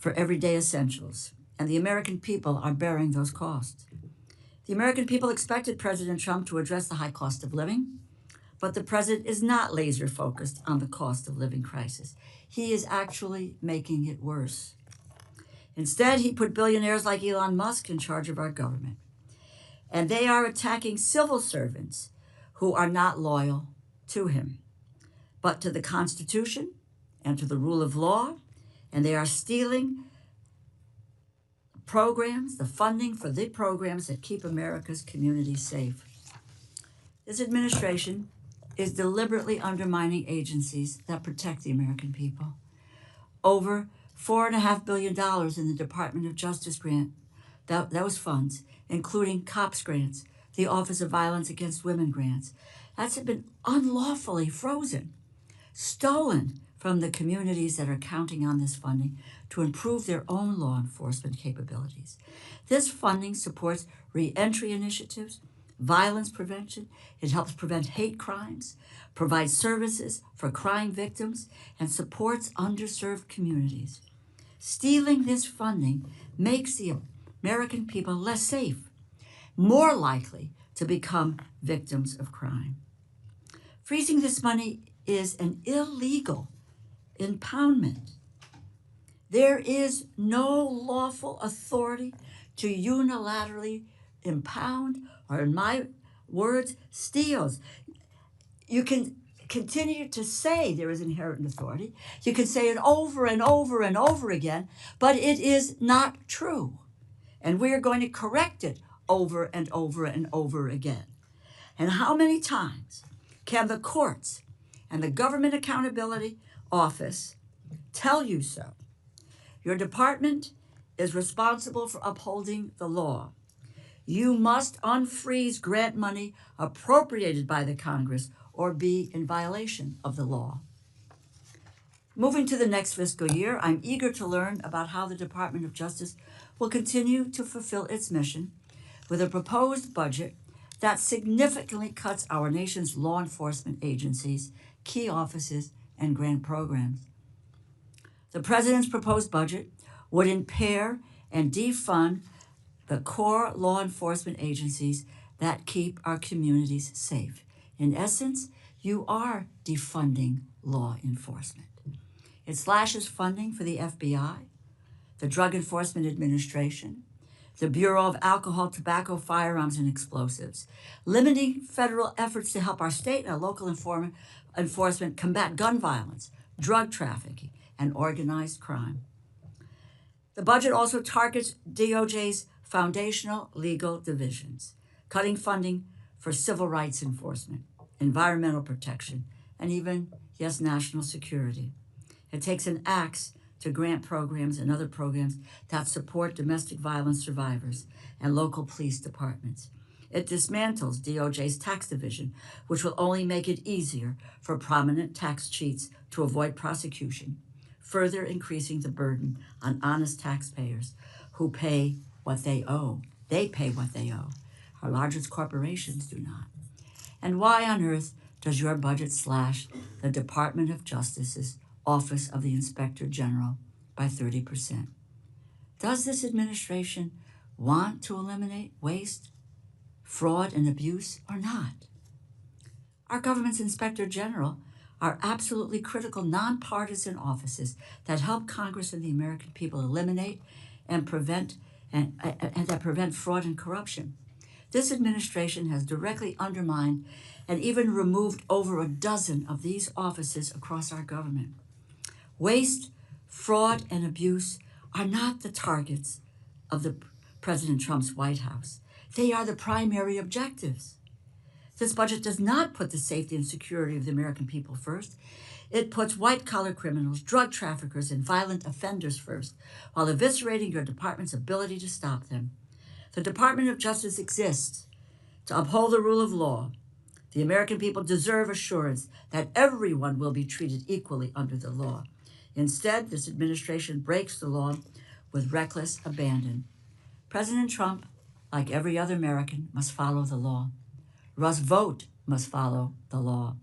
for everyday essentials, and the American people are bearing those costs. The American people expected President Trump to address the high cost of living, but the president is not laser focused on the cost of living crisis. He is actually making it worse. Instead, he put billionaires like Elon Musk in charge of our government, and they are attacking civil servants who are not loyal to him, but to the Constitution and to the rule of law, and they are stealing programs, the funding for the programs that keep America's communities safe. This administration is deliberately undermining agencies that protect the American people. Over $4.5 billion in the Department of Justice grant, those funds, including COPS grants, the Office of Violence Against Women grants, that's been unlawfully frozen, stolen from the communities that are counting on this funding to improve their own law enforcement capabilities. This funding supports reentry initiatives, violence prevention. It helps prevent hate crimes, provides services for crime victims, and supports underserved communities. Stealing this funding makes the American people less safe, more likely to become victims of crime. Freezing this money is an illegal impoundment. There is no lawful authority to unilaterally impound, or in my words, steals. You can continue to say there is inherent authority. You can say it over and over and over again, but it is not true. And we are going to correct it over and over and over again. And how many times can the courts and the Government Accountability Office tell you so? Your department is responsible for upholding the law. You must unfreeze grant money appropriated by the Congress or be in violation of the law. Moving to the next fiscal year, I'm eager to learn about how the Department of Justice will continue to fulfill its mission with a proposed budget that significantly cuts our nation's law enforcement agencies, key offices, and grant programs. The president's proposed budget would impair and defund the core law enforcement agencies that keep our communities safe. In essence, you are defunding law enforcement. It slashes funding for the FBI, the Drug Enforcement Administration, the Bureau of Alcohol, Tobacco, Firearms, and Explosives, limiting federal efforts to help our state and local enforcement combat gun violence, drug trafficking, and organized crime. The budget also targets DOJ's foundational legal divisions, cutting funding for civil rights enforcement, environmental protection, and even, yes, national security. It takes an axe to grant programs and other programs that support domestic violence survivors and local police departments. It dismantles DOJ's tax division, which will only make it easier for prominent tax cheats to avoid prosecution, further increasing the burden on honest taxpayers who pay what they owe. They pay what they owe. Our largest corporations do not. And why on earth does your budget slash the Department of Justice's Office of the Inspector General by 30%? Does this administration want to eliminate waste, fraud, and abuse or not? Our government's Inspector General are absolutely critical nonpartisan offices that help Congress and the American people eliminate and prevent that prevent fraud and corruption. This administration has directly undermined and even removed over a dozen of these offices across our government. Waste, fraud, and abuse are not the targets of the President Trump's White House. They are the primary objectives. This budget does not put the safety and security of the American people first. It puts white-collar criminals, drug traffickers, and violent offenders first, while eviscerating your department's ability to stop them. The Department of Justice exists to uphold the rule of law. The American people deserve assurance that everyone will be treated equally under the law. Instead, this administration breaks the law with reckless abandon. President Trump, like every other American, must follow the law. Russ Vought must follow the law.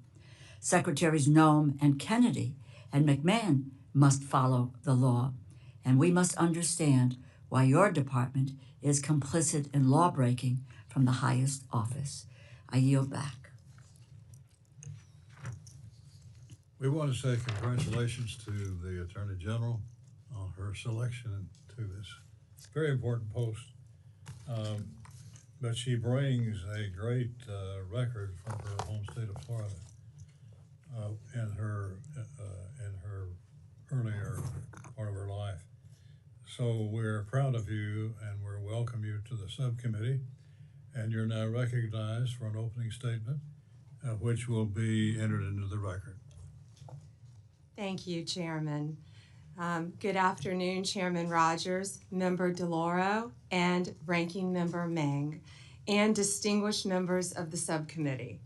Secretaries Noem and Kennedy and McMahon must follow the law. and we must understand why your department is complicit in law-breaking from the highest office. I yield back. We want to say congratulations to the Attorney General on her selection to this very important post. But she brings a great record from her home state of Florida in her earlier part of her life. So we're proud of you and we welcome you to the subcommittee. And you're now recognized for an opening statement, which will be entered into the record. Thank you, Chairman. Good afternoon, Chairman Rogers, Member DeLauro, and Ranking Member Meng, and distinguished members of the subcommittee.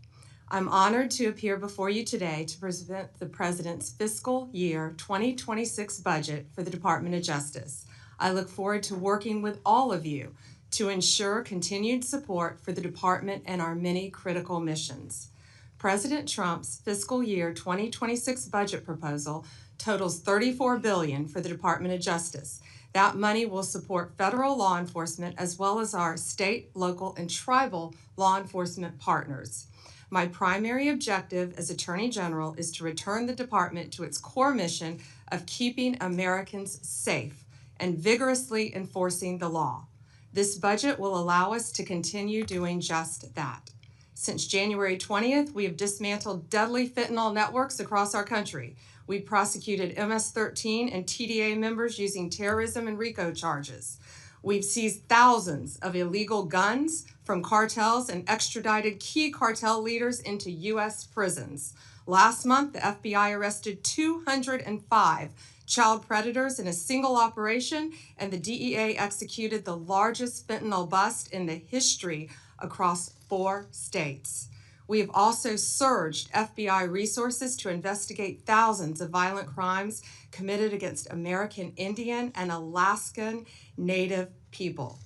I'm honored to appear before you today to present the President's fiscal year 2026 budget for the Department of Justice. I look forward to working with all of you to ensure continued support for the department and our many critical missions. President Trump's fiscal year 2026 budget proposal totals $34 billion for the Department of Justice. That money will support federal law enforcement as well as our state, local, and tribal law enforcement partners. My primary objective as Attorney General is to return the department to its core mission of keeping Americans safe and vigorously enforcing the law. This budget will allow us to continue doing just that. Since January 20th, we have dismantled deadly fentanyl networks across our country. We prosecuted MS-13 and TDA members using terrorism and RICO charges. We've seized thousands of illegal guns from cartels and extradited key cartel leaders into U.S. prisons. Last month, the FBI arrested 205 child predators in a single operation, and the DEA executed the largest fentanyl bust in the history across 4 states. We have also surged FBI resources to investigate thousands of violent crimes committed against American Indian and Alaskan Native people.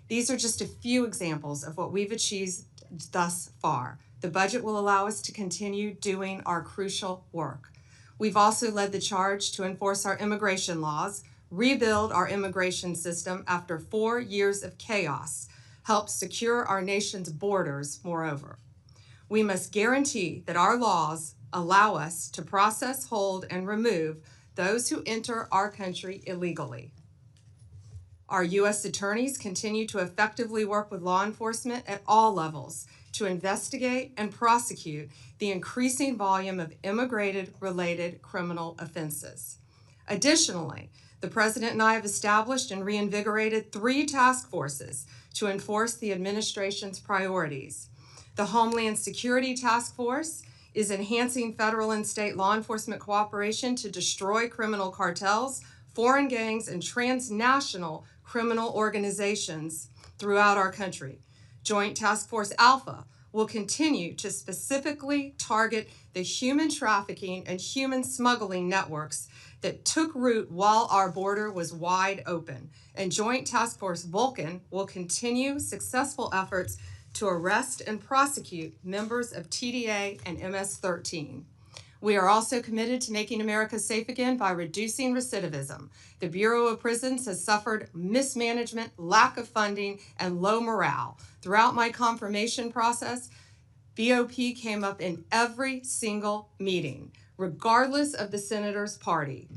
These are just a few examples of what we've achieved thus far. The budget will allow us to continue doing our crucial work. We've also led the charge to enforce our immigration laws, rebuild our immigration system after 4 years of chaos, help secure our nation's borders, moreover. We must guarantee that our laws allow us to process, hold, and remove those who enter our country illegally. Our U.S. attorneys continue to effectively work with law enforcement at all levels to investigate and prosecute the increasing volume of immigrated-related criminal offenses. Additionally, the President and I have established and reinvigorated 3 task forces to enforce the administration's priorities. The Homeland Security Task Force is enhancing federal and state law enforcement cooperation to destroy criminal cartels, foreign gangs, and transnational criminal organizations throughout our country. Joint Task Force Alpha will continue to specifically target the human trafficking and human smuggling networks that took root while our border was wide open. And Joint Task Force Vulcan will continue successful efforts to arrest and prosecute members of TDA and MS-13. We are also committed to making America safe again by reducing recidivism. The Bureau of Prisons has suffered mismanagement, lack of funding, and low morale. Throughout my confirmation process, BOP came up in every single meeting, regardless of the senator's party.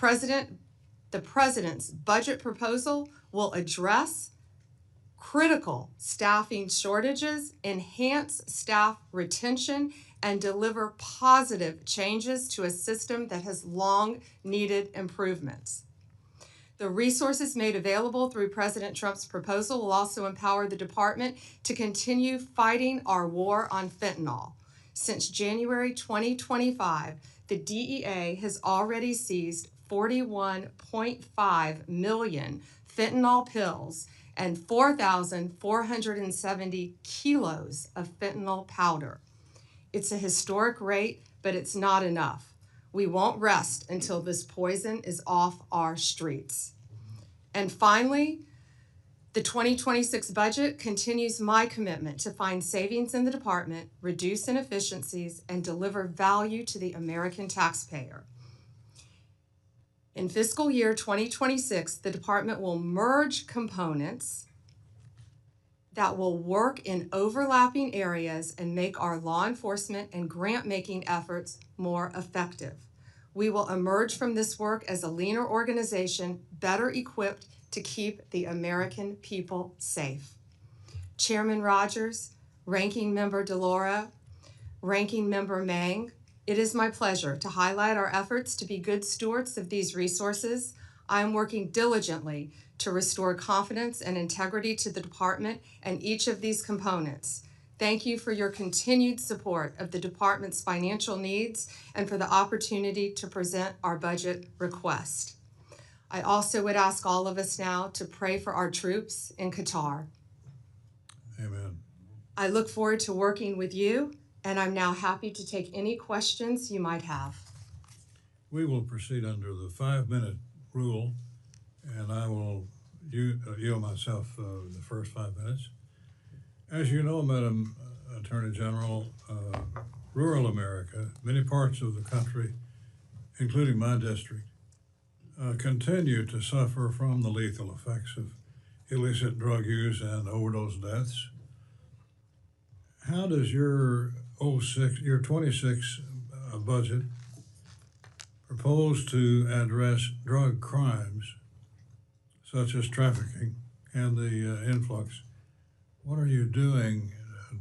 The President's budget proposal will address critical staffing shortages, enhance staff retention, and deliver positive changes to a system that has long needed improvements. The resources made available through President Trump's proposal will also empower the department to continue fighting our war on fentanyl. Since January 2025, the DEA has already seized 41.5 million fentanyl pills and 4,470 kilos of fentanyl powder. It's a historic rate, but it's not enough. We won't rest until this poison is off our streets. And finally, the 2026 budget continues my commitment to find savings in the department, reduce inefficiencies, and deliver value to the American taxpayer. In fiscal year 2026, the department will merge components that will work in overlapping areas and make our law enforcement and grant-making efforts more effective. We will emerge from this work as a leaner organization, better equipped to keep the American people safe. Chairman Rogers, Ranking Member DeLauro, Ranking Member Mang, it is my pleasure to highlight our efforts to be good stewards of these resources. I am working diligently to restore confidence and integrity to the department and each of these components. Thank you for your continued support of the department's financial needs and for the opportunity to present our budget request. I also would ask all of us now to pray for our troops in Qatar. Amen. I look forward to working with you, and I'm now happy to take any questions you might have. We will proceed under the 5-minute rule, and I will yield myself the first 5 minutes. As you know, Madam Attorney General, rural America, many parts of the country, including my district, continue to suffer from the lethal effects of illicit drug use and overdose deaths. How does your 26 budget propose to address drug crimes such as trafficking and the influx? What are you doing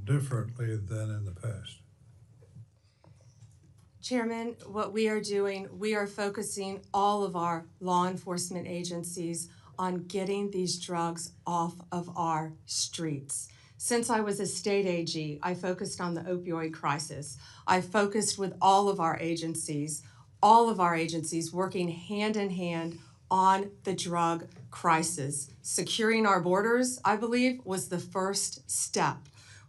differently than in the past? Chairman, what we are doing, we are focusing all of our law enforcement agencies on getting these drugs off of our streets. Since I was a state AG, I focused on the opioid crisis. I focused with all of our agencies working hand in hand on the drug crisis. Securing our borders, I believe, was the first step.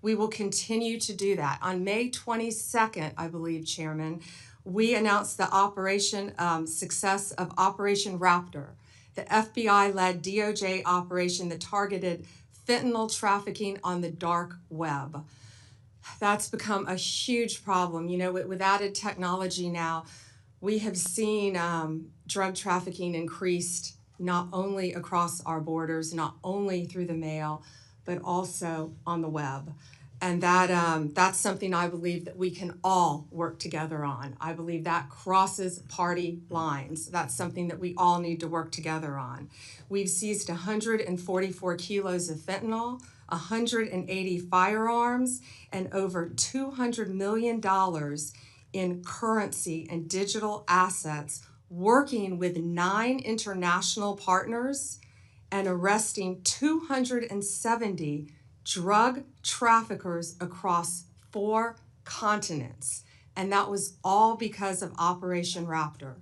We will continue to do that. On May 22nd, I believe, Chairman, we announced the success of Operation Raptor, the FBI-led DOJ operation that targeted fentanyl trafficking on the dark web. That's become a huge problem. You know, with added technology now, we have seen drug trafficking increased not only across our borders, not only through the mail, but also on the web. And that's something I believe that we can all work together on. I believe that crosses party lines. That's something that we all need to work together on. We've seized 144 kilos of fentanyl, 180 firearms, and over $200 million in currency and digital assets, working with 9 international partners and arresting 270 drug traffickers across 4 continents. And that was all because of Operation Raptor.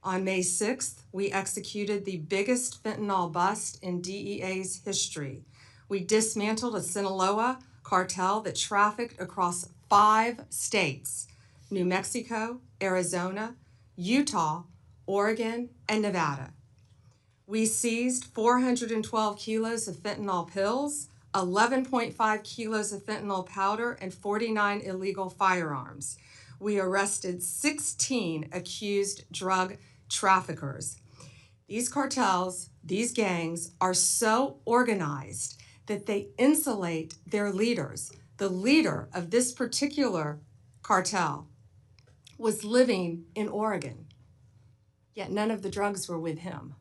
On May 6th, we executed the biggest fentanyl bust in DEA's history. We dismantled a Sinaloa cartel that trafficked across 5 states: New Mexico, Arizona, Utah, Oregon, and Nevada. We seized 412 kilos of fentanyl pills, 11.5 kilos of fentanyl powder, and 49 illegal firearms. We arrested 16 accused drug traffickers. These cartels, these gangs, are so organized that they insulate their leaders. The leader of this particular cartel was living in Oregon, yet none of the drugs were with him.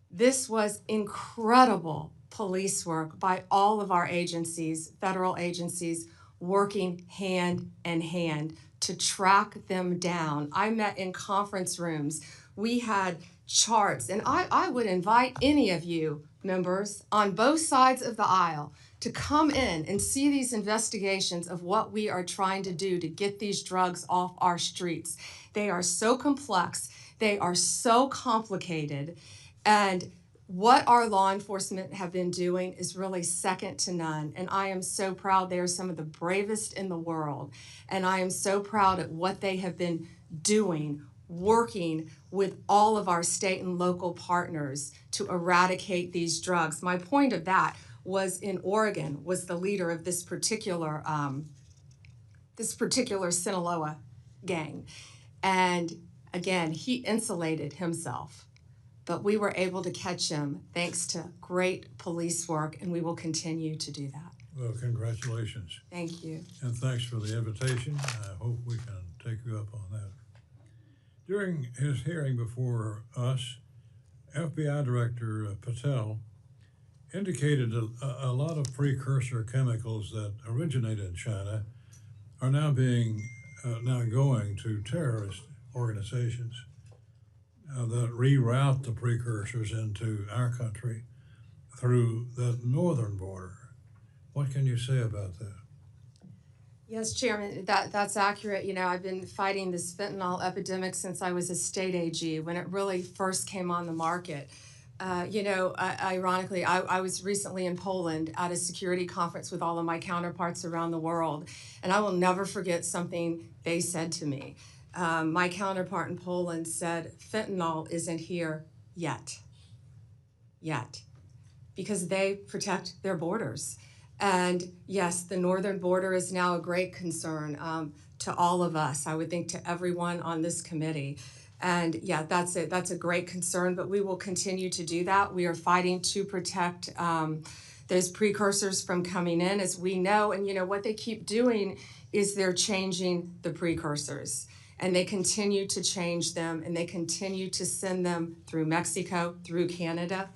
This was incredible police work by all of our agencies, federal agencies, working hand in hand to track them down. I met in conference rooms. We had charts, and I would invite any of you members on both sides of the aisle to come in and see these investigations of what we are trying to do to get these drugs off our streets. They are so complex, they are so complicated, and what our law enforcement have been doing is really second to none. And I am so proud. They are some of the bravest in the world. And I am so proud at what they have been doing, working with all of our state and local partners to eradicate these drugs. My point of that was in Oregon, was the leader of this particular Sinaloa gang. And Again, he insulated himself, but we were able to catch him thanks to great police work, and we will continue to do that. Well, congratulations. Thank you. And thanks for the invitation. I hope we can take you up on that. During his hearing before us, FBI Director Patel indicated a lot of precursor chemicals that originated in China are now going to terrorist organizations that reroute the precursors into our country through the northern border. What can you say about that? Yes, Chairman, that's accurate. You know, I've been fighting this fentanyl epidemic since I was a state AG when it really first came on the market. Ironically, I was recently in Poland at a security conference with all of my counterparts around the world, and I will never forget something they said to me. My counterpart in Poland said, fentanyl isn't here yet, because they protect their borders. And yes, the northern border is now a great concern to all of us, I would think to everyone on this committee. And yeah, that's a great concern, but we will continue to do that. We are fighting to protect those precursors from coming in, as we know. And you know, what they keep doing is they're changing the precursors. And they continue to change them, and they continue to send them through Mexico, through Canada,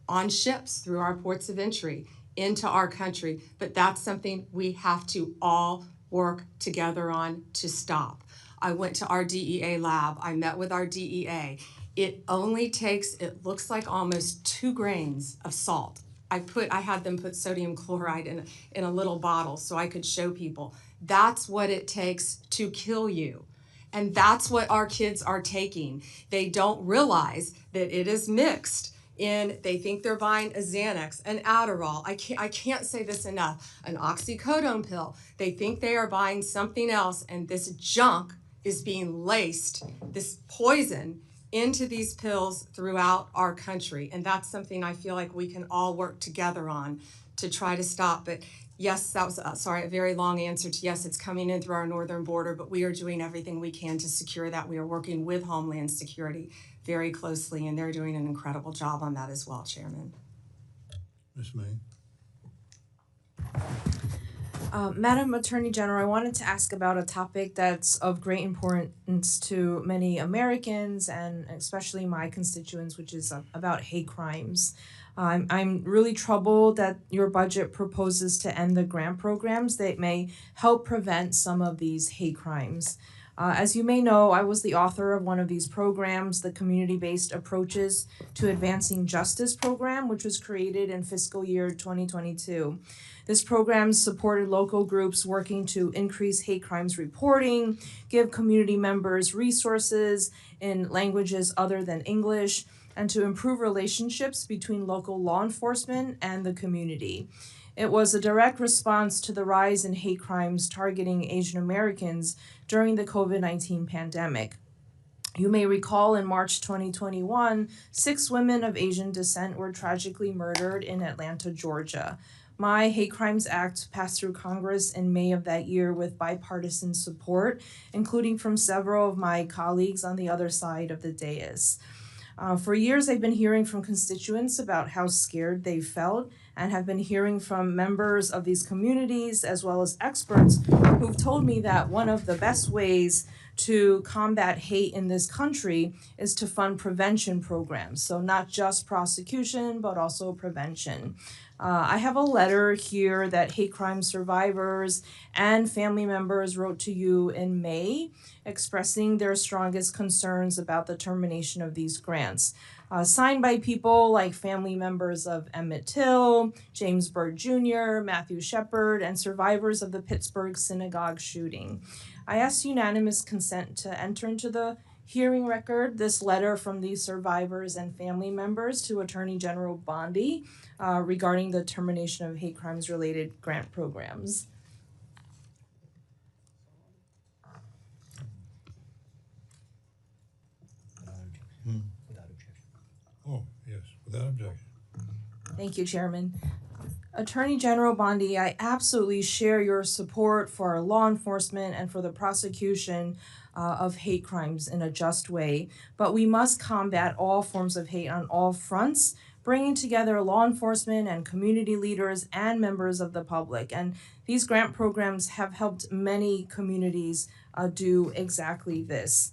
on ships, through our ports of entry, into our country. But that's something we have to all work together on to stop. I went to our DEA lab. I met with our DEA. It only takes, it looks like almost 2 grains of salt. I had them put sodium chloride in a little bottle so I could show people. That's what it takes to kill you. And that's what our kids are taking. They don't realize that it is mixed in, they think they're buying a Xanax, an Adderall, I can't say this enough, an oxycodone pill. They think they are buying something else, and this junk is being laced, this poison, into these pills throughout our country. And that's something I feel like we can all work together on to try to stop. But yes, that was, a very long answer to yes, it's coming in through our northern border, but we are doing everything we can to secure that. We are working with Homeland Security very closely, and they're doing an incredible job on that as well, Chairman. Ms. May. Madam Attorney General, I wanted to ask about a topic that's of great importance to many Americans and especially my constituents, which is about hate crimes. I'm really troubled that your budget proposes to end the grant programs that may help prevent some of these hate crimes. As you may know, I was the author of one of these programs, the Community-Based Approaches to Advancing Justice program, which was created in fiscal year 2022. This program supported local groups working to increase hate crimes reporting, give community members resources in languages other than English, and to improve relationships between local law enforcement and the community. It was a direct response to the rise in hate crimes targeting Asian Americans during the COVID-19 pandemic. You may recall in March 2021, 6 women of Asian descent were tragically murdered in Atlanta, Georgia. My Hate Crimes Act passed through Congress in May of that year with bipartisan support, including from several of my colleagues on the other side of the dais. For years, I've been hearing from constituents about how scared they felt and have been hearing from members of these communities as well as experts who've told me that one of the best ways to combat hate in this country is to fund prevention programs. So not just prosecution, but also prevention. I have a letter here that hate crime survivors and family members wrote to you in May, expressing their strongest concerns about the termination of these grants. Signed by people like family members of Emmett Till, James Byrd Jr., Matthew Shepard, and survivors of the Pittsburgh synagogue shooting. I asked unanimous consent to enter into the hearing record this letter from these survivors and family members to Attorney General Bondi regarding the termination of hate crimes related grant programs. Oh, yes, without objection. Thank you, Chairman. Attorney General Bondi, I absolutely share your support for our law enforcement and for the prosecution of hate crimes in a just way, but we must combat all forms of hate on all fronts, bringing together law enforcement and community leaders and members of the public. And these grant programs have helped many communities do exactly this.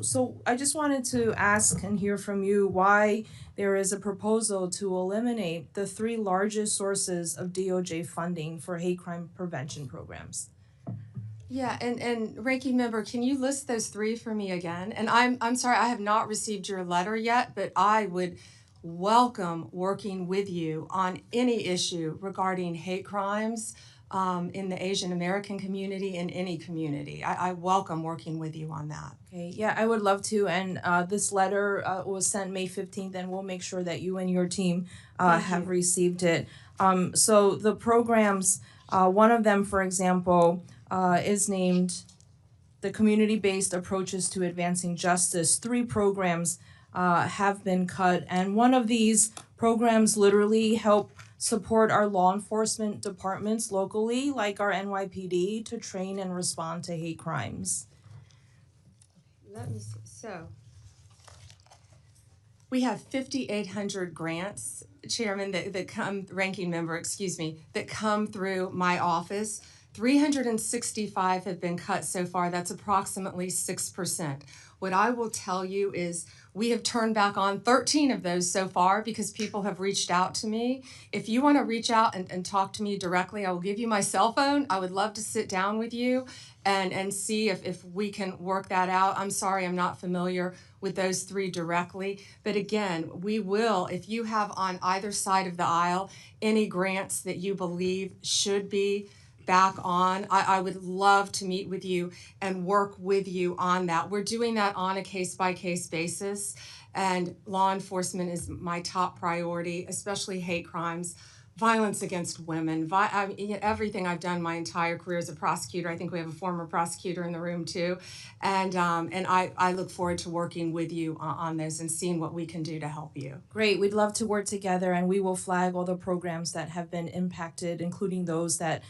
So I just wanted to ask and hear from you why there is a proposal to eliminate the three largest sources of DOJ funding for hate crime prevention programs. Yeah, and Ranking Member, can you list those three for me again? And I'm sorry, I have not received your letter yet, but I would welcome working with you on any issue regarding hate crimes in the Asian American community, in any community. I welcome working with you on that. Okay, yeah, I would love to. And this letter was sent May 15th, and we'll make sure that you and your team have received it. So the programs, one of them, for example, is named the Community-Based Approaches to Advancing Justice. 3 programs have been cut, and one of these programs literally help support our law enforcement departments locally, like our NYPD, to train and respond to hate crimes. Let me see. So we have 5,800 grants, Chairman, that come, Ranking Member, excuse me, that come through my office. 365 have been cut so far. That's approximately 6%. What I will tell you is we have turned back on 13 of those so far because people have reached out to me. If you want to reach out and talk to me directly, I will give you my cell phone. I would love to sit down with you and see if we can work that out. I'm sorry, I'm not familiar with those 3 directly. But again, we will, if you have on either side of the aisle any grants that you believe should be back on, I would love to meet with you and work with you on that. We're doing that on a case-by-case basis, and law enforcement is my top priority, especially hate crimes, violence against women, everything I've done my entire career as a prosecutor. I think we have a former prosecutor in the room too, and I look forward to working with you on those and seeing what we can do to help you. Great, we'd love to work together, and we will flag all the programs that have been impacted, including those that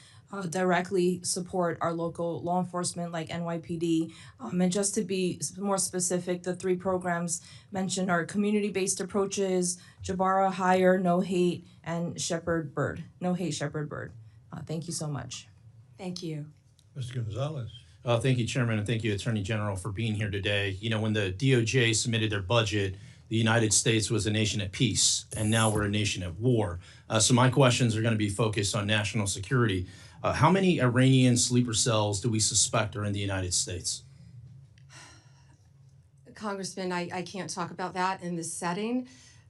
directly support our local law enforcement like NYPD. And just to be more specific, the 3 programs mentioned are Community-Based Approaches, Jabara Hire, No Hate, and Shepherd Bird. No Hate, Shepherd Bird. Thank you so much. Thank you. Mr. Gonzalez. Thank you, Chairman, and thank you, Attorney General, for being here today. You know, when the DOJ submitted their budget, the United States was a nation at peace, and now we're a nation at war. So my questions are going to be focused on national security. How many Iranian sleeper cells do we suspect are in the United States? Congressman, I can't talk about that in this setting,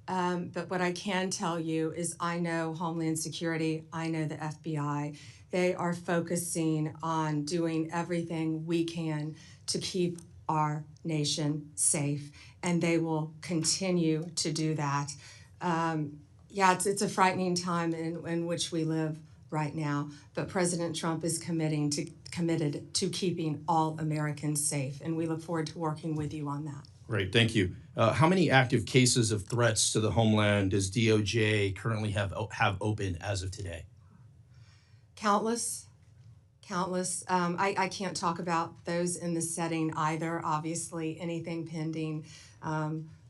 but what I can tell you is I know Homeland Security, I know the FBI. They are focusing on doing everything we can to keep our nation safe, and they will continue to do that. Yeah, it's a frightening time in which we live right now, but President Trump is committed to keeping all Americans safe, and we look forward to working with you on that. Great, thank you. How many active cases of threats to the homeland does DOJ currently have open as of today? Countless. I can't talk about those in this setting either. Obviously, anything pending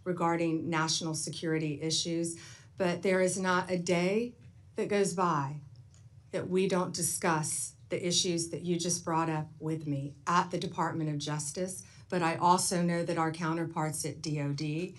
regarding national security issues, but there is not a day that goes by that we don't discuss the issues that you just brought up with me at the Department of Justice. But I also know that our counterparts at DOD,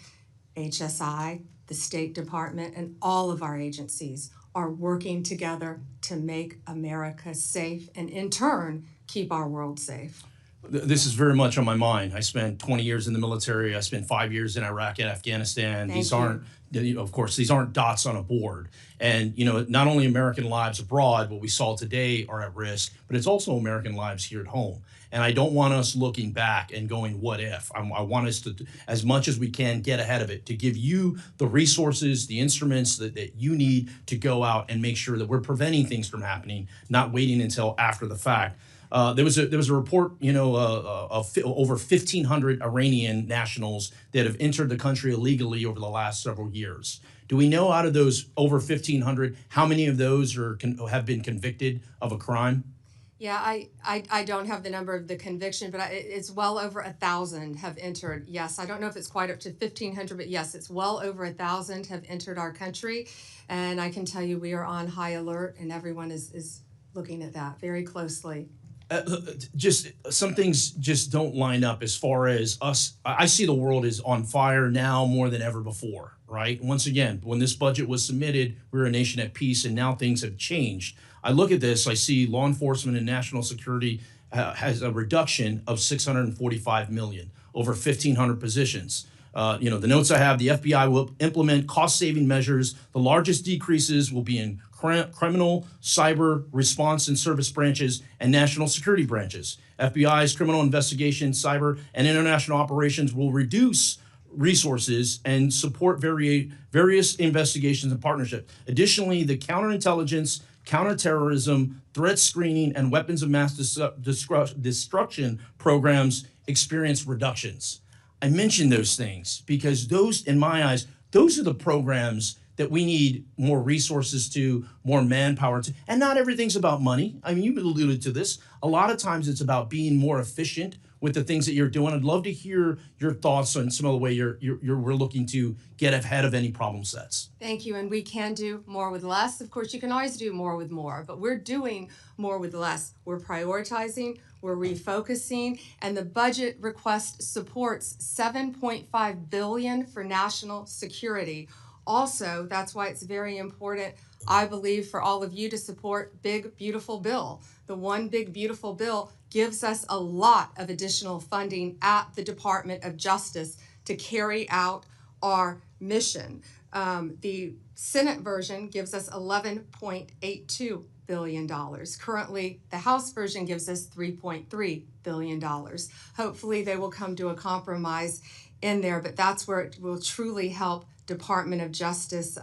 HSI, the State Department, and all of our agencies are working together to make America safe and in turn, keep our world safe. This is very much on my mind. I spent 20 years in the military. I spent 5 years in Iraq and Afghanistan. These aren't, of course, these aren't dots on a board. And, you know, not only American lives abroad, what we saw today, are at risk, but it's also American lives here at home. And I don't want us looking back and going, what if? I want us to, as much as we can, get ahead of it, to give you the resources, the instruments that you need to go out and make sure that we're preventing things from happening, not waiting until after the fact. There was a report, you know, of over 1,500 Iranian nationals that have entered the country illegally over the last several years. Do we know out of those over 1,500 how many of those have been convicted of a crime? Yeah, I don't have the number of the conviction, but it's well over 1,000 have entered. Yes, I don't know if it's quite up to 1,500, but yes, it's well over 1,000 have entered our country. And I can tell you we are on high alert, and everyone is looking at that very closely. Just some things just don't line up as far as us. I see the world is on fire now more than ever before, right? Once again, when this budget was submitted, we were a nation at peace, and now things have changed. I look at this, I see law enforcement and national security has a reduction of 645 million, over 1,500 positions. The notes I have, the FBI will implement cost-saving measures. The largest decreases will be in criminal, cyber, response and service branches, and national security branches. FBI's criminal investigation, cyber, and international operations will reduce resources and support various investigations and partnerships. Additionally, the counterintelligence, counterterrorism, threat screening, and weapons of mass destruction programs experience reductions. I mention those things because those, in my eyes, those are the programs that we need more resources to, more manpower to. And not everything's about money. I mean, you alluded to this. A lot of times it's about being more efficient with the things that you're doing. I'd love to hear your thoughts on some of the way we're looking to get ahead of any problem sets. Thank you, and we can do more with less. Of course, you can always do more with more, but we're doing more with less. We're prioritizing, we're refocusing, and the budget request supports $7.5 billion for national security. Also, that's why it's very important, I believe, for all of you to support Big Beautiful Bill. The One Big Beautiful Bill gives us a lot of additional funding at the Department of Justice to carry out our mission. The Senate version gives us $11.82 billion. Currently, the House version gives us $3.3 billion. Hopefully, they will come to a compromise in there, but that's where it will truly help Department of Justice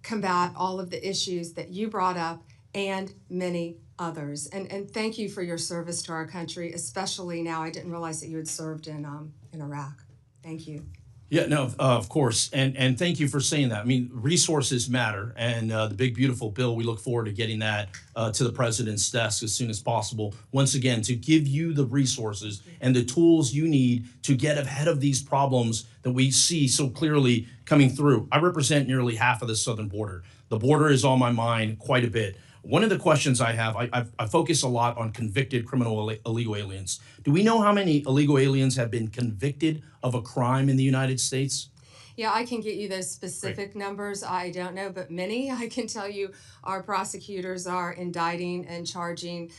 combat all of the issues that you brought up and many others. And thank you for your service to our country, especially now. I didn't realize that you had served in Iraq. Thank you. Yeah, no, of course. And thank you for saying that. I mean, resources matter. And the Big Beautiful Bill, we look forward to getting that to the president's desk as soon as possible. Once again, to give you the resources and the tools you need to get ahead of these problems that we see so clearly coming through. I represent nearly half of the southern border. The border is on my mind quite a bit. One of the questions I have, I focus a lot on convicted criminal illegal aliens. Do we know how many illegal aliens have been convicted of a crime in the United States? Yeah, I can get you those specific numbers. I don't know, but many. I can tell you our prosecutors are indicting and charging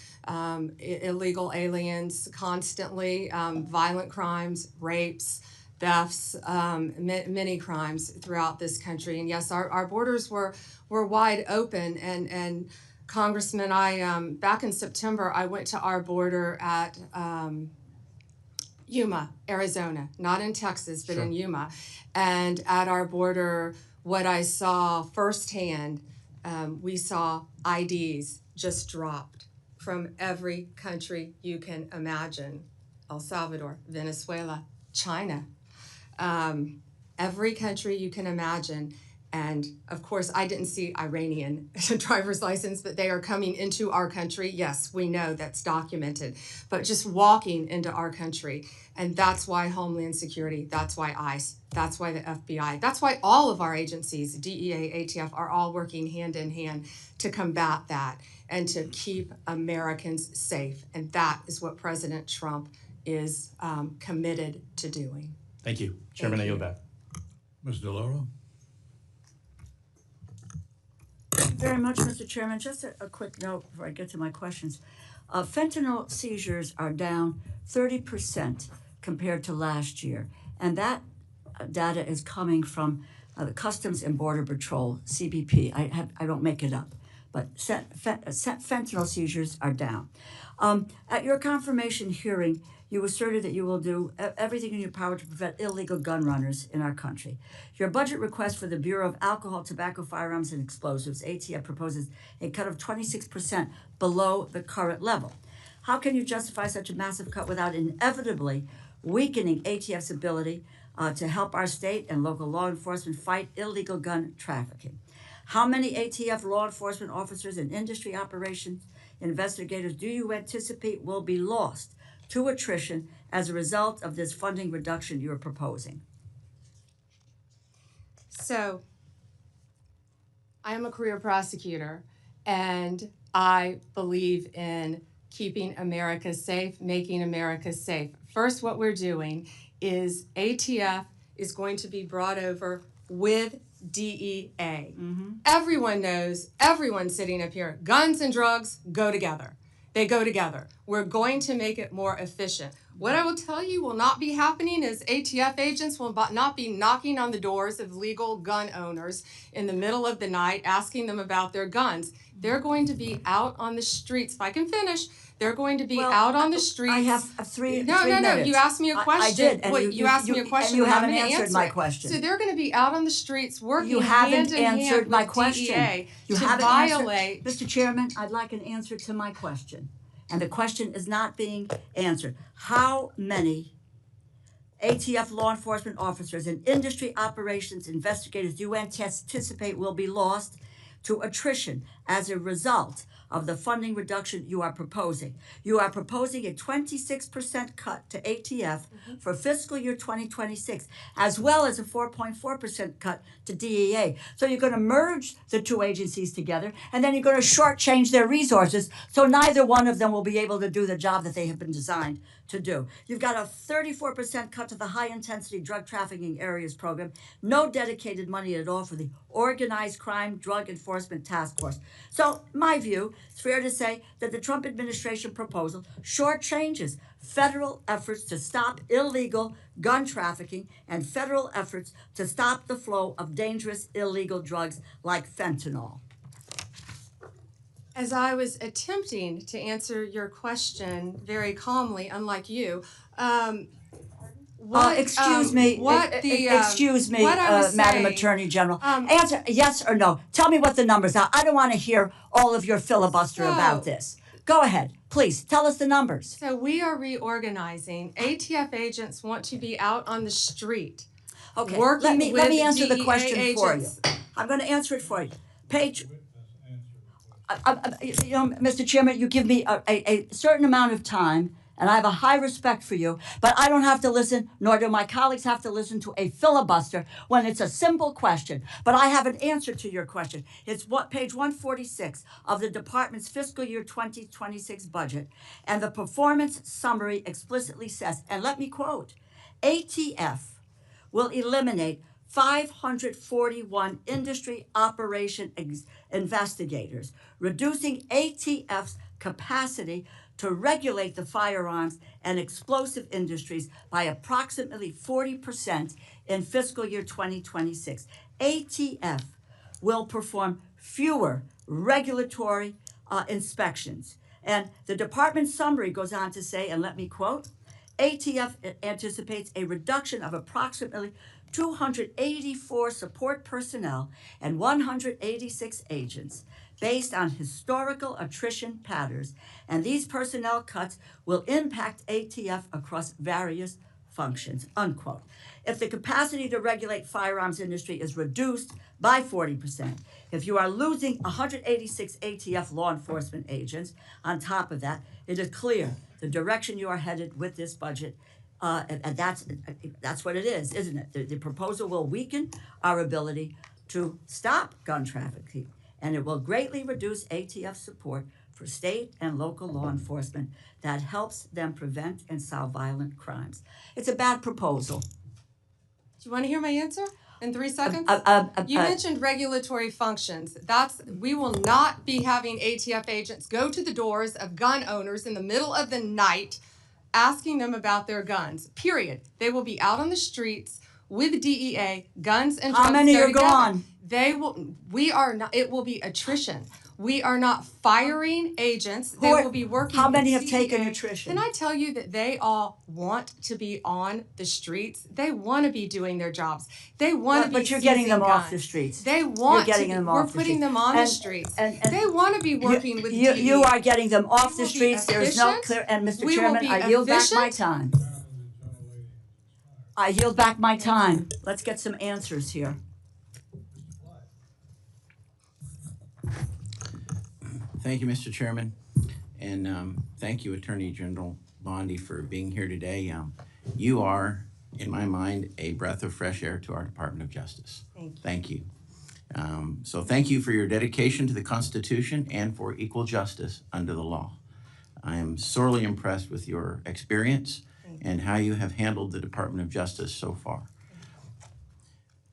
illegal aliens constantly, violent crimes, rapes, thefts, many crimes throughout this country. And yes, our borders were wide open. And Congressman, back in September, I went to our border at Yuma, Arizona, not in Texas, but in Yuma. And at our border, what I saw firsthand, we saw IDs just dropped from every country you can imagine. El Salvador, Venezuela, China, every country you can imagine. And of course, I didn't see Iranian driver's license, but they are coming into our country. Yes, we know that's documented, but just walking into our country. And that's why Homeland Security, that's why ICE, that's why the FBI, that's why all of our agencies, DEA, ATF, are all working hand in hand to combat that and to keep Americans safe. And that is what President Trump is committed to doing. Thank you. Chairman, I yield back. Ms. DeLauro? Very much, Mr. Chairman. Just a quick note before I get to my questions. Fentanyl seizures are down 30% compared to last year, and that data is coming from the Customs and Border Patrol, CBP. I don't make it up, but fentanyl seizures are down. At your confirmation hearing, you asserted that you will do everything in your power to prevent illegal gun runners in our country. Your budget request for the Bureau of Alcohol, Tobacco, Firearms, and Explosives, ATF, proposes a cut of 26% below the current level. How can you justify such a massive cut without inevitably weakening ATF's ability to help our state and local law enforcement fight illegal gun trafficking? How many ATF law enforcement officers in industry operations investigators do you anticipate will be lost to attrition as a result of this funding reduction you're proposing? So, I am a career prosecutor, and I believe in keeping America safe, making America safe. First, what we're doing is ATF is going to be brought over with DEA. Everyone knows, everyone sitting up here, guns and drugs go together. They go together. We're going to make it more efficient. What I will tell you will not be happening is ATF agents will not be knocking on the doors of legal gun owners in the middle of the night asking them about their guns. They're going to be out on the streets. If I can finish, they're going to be out on the streets. I have three No, minutes. you asked me a question. I did, and you asked me a question, and you and I'm haven't gonna answered answer my it. question. So they're going to be out on the streets working You haven't hand in hand answered my with question. DEA You to haven't violate. answered. Mr. Chairman, I'd like an answer to my question. And the question is not being answered. How many ATF law enforcement officers and industry operations investigators do you anticipate will be lost to attrition as a result of the funding reduction you are proposing? You are proposing a 26% cut to ATF for fiscal year 2026, as well as a 4.4% cut to DEA. So you're going to merge the two agencies together, and then you're going to shortchange their resources, so neither one of them will be able to do the job that they have been designed to do. You've got a 34% cut to the high-intensity drug trafficking areas program, no dedicated money at all for the Organized Crime Drug Enforcement Task Force. So, my view, it's fair to say that the Trump administration proposal shortchanges federal efforts to stop illegal gun trafficking and federal efforts to stop the flow of dangerous illegal drugs like fentanyl. As I was attempting to answer your question very calmly, unlike you, Excuse me, Madam Attorney General. Answer yes or no. Tell me what the numbers are. I don't want to hear all of your filibuster about this. Go ahead, please. Tell us the numbers. So we are reorganizing. ATF agents want to be out on the street. Okay, Working let me with answer the DEA question for you. agents. I'm going to answer it for you. Page, Mr. Chairman, you give me a certain amount of time, and I have a high respect for you, but I don't have to listen, nor do my colleagues have to listen to a filibuster when it's a simple question. But I have an answer to your question. It's page 146 of the department's fiscal year 2026 budget, and the performance summary explicitly says, and let me quote, ATF will eliminate 541 industry operation investigators, reducing ATF's capacity to regulate the firearms and explosive industries by approximately 40% in fiscal year 2026. ATF will perform fewer regulatory inspections. And the department summary goes on to say, and let me quote, ATF anticipates a reduction of approximately 284 support personnel and 186 agents based on historical attrition patterns, and these personnel cuts will impact ATF across various functions, unquote. If the capacity to regulate firearms industry is reduced by 40%, if you are losing 186 ATF law enforcement agents, on top of that, it is clear the direction you are headed with this budget, and that's what it is, isn't it? The proposal will weaken our ability to stop gun trafficking, and it will greatly reduce ATF support for state and local law enforcement that helps them prevent and solve violent crimes. It's a bad proposal. Do you want to hear my answer in 3 seconds? You mentioned regulatory functions. We will not be having ATF agents go to the doors of gun owners in the middle of the night asking them about their guns, period. They will be out on the streets with DEA, guns and drugs. How many are together. gone? It will be attrition. We are not firing agents. They will be working How many with have DEA. taken attrition? Can I tell you that they all want to be on the streets? They want to be doing their jobs. They want to be But you're getting them guns. off the streets. They want You're getting to. them We're off the putting streets. them on the And- streets. and They want to be working with DEA. You are getting them off We the will be streets. There is no efficient. clear. And Mr. We will Chairman, be I yield back my efficient. time. I yield back my time. Let's get some answers here. Thank you, Mr. Chairman. And thank you, Attorney General Bondi, for being here today. You are, in my mind, a breath of fresh air to our Department of Justice. Thank you. So thank you for your dedication to the Constitution and for equal justice under the law. I am sorely impressed with your experience and how you have handled the Department of Justice so far.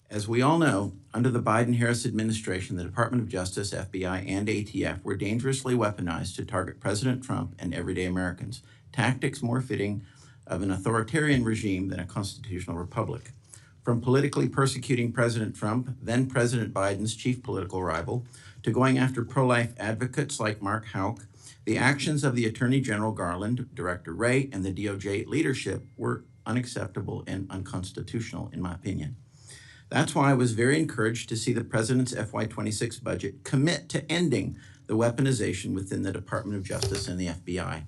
As we all know, under the Biden-Harris administration, the Department of Justice, FBI, and ATF were dangerously weaponized to target President Trump and everyday Americans, tactics more fitting of an authoritarian regime than a constitutional republic. From politically persecuting President Trump, then President Biden's chief political rival, to going after pro-life advocates like Mark Houck, the actions of the Attorney General Garland, Director Wray, and the DOJ leadership were unacceptable and unconstitutional, in my opinion. That's why I was very encouraged to see the President's FY26 budget commit to ending the weaponization within the Department of Justice and the FBI.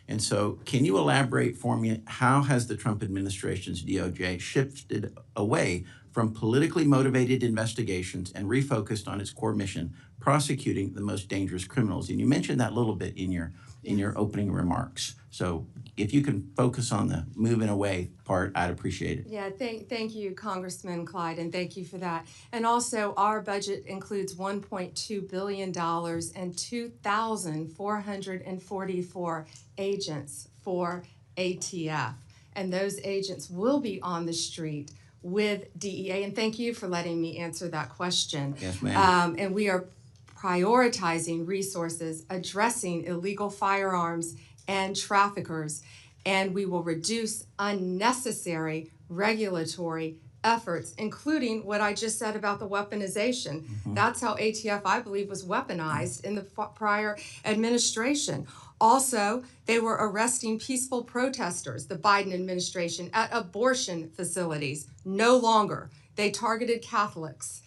And so, can you elaborate for me, how has the Trump administration's DOJ shifted away from politically motivated investigations and refocused on its core mission, prosecuting the most dangerous criminals? And you mentioned that a little bit in your opening remarks. So if you can focus on the moving away part, I'd appreciate it. Yeah, thank you, Congressman Clyde, and thank you for that. And also, our budget includes $1.2 billion and 2,444 agents for ATF. And those agents will be on the street with DEA. And thank you for letting me answer that question. Yes, ma'am. And we are prioritizing resources addressing illegal firearms and traffickers, and we will reduce unnecessary regulatory efforts, including what I just said about the weaponization. Mm-hmm. That's how ATF, I believe, was weaponized in the prior administration. Also, they were arresting peaceful protesters, the Biden administration, at abortion facilities. No longer. They targeted Catholics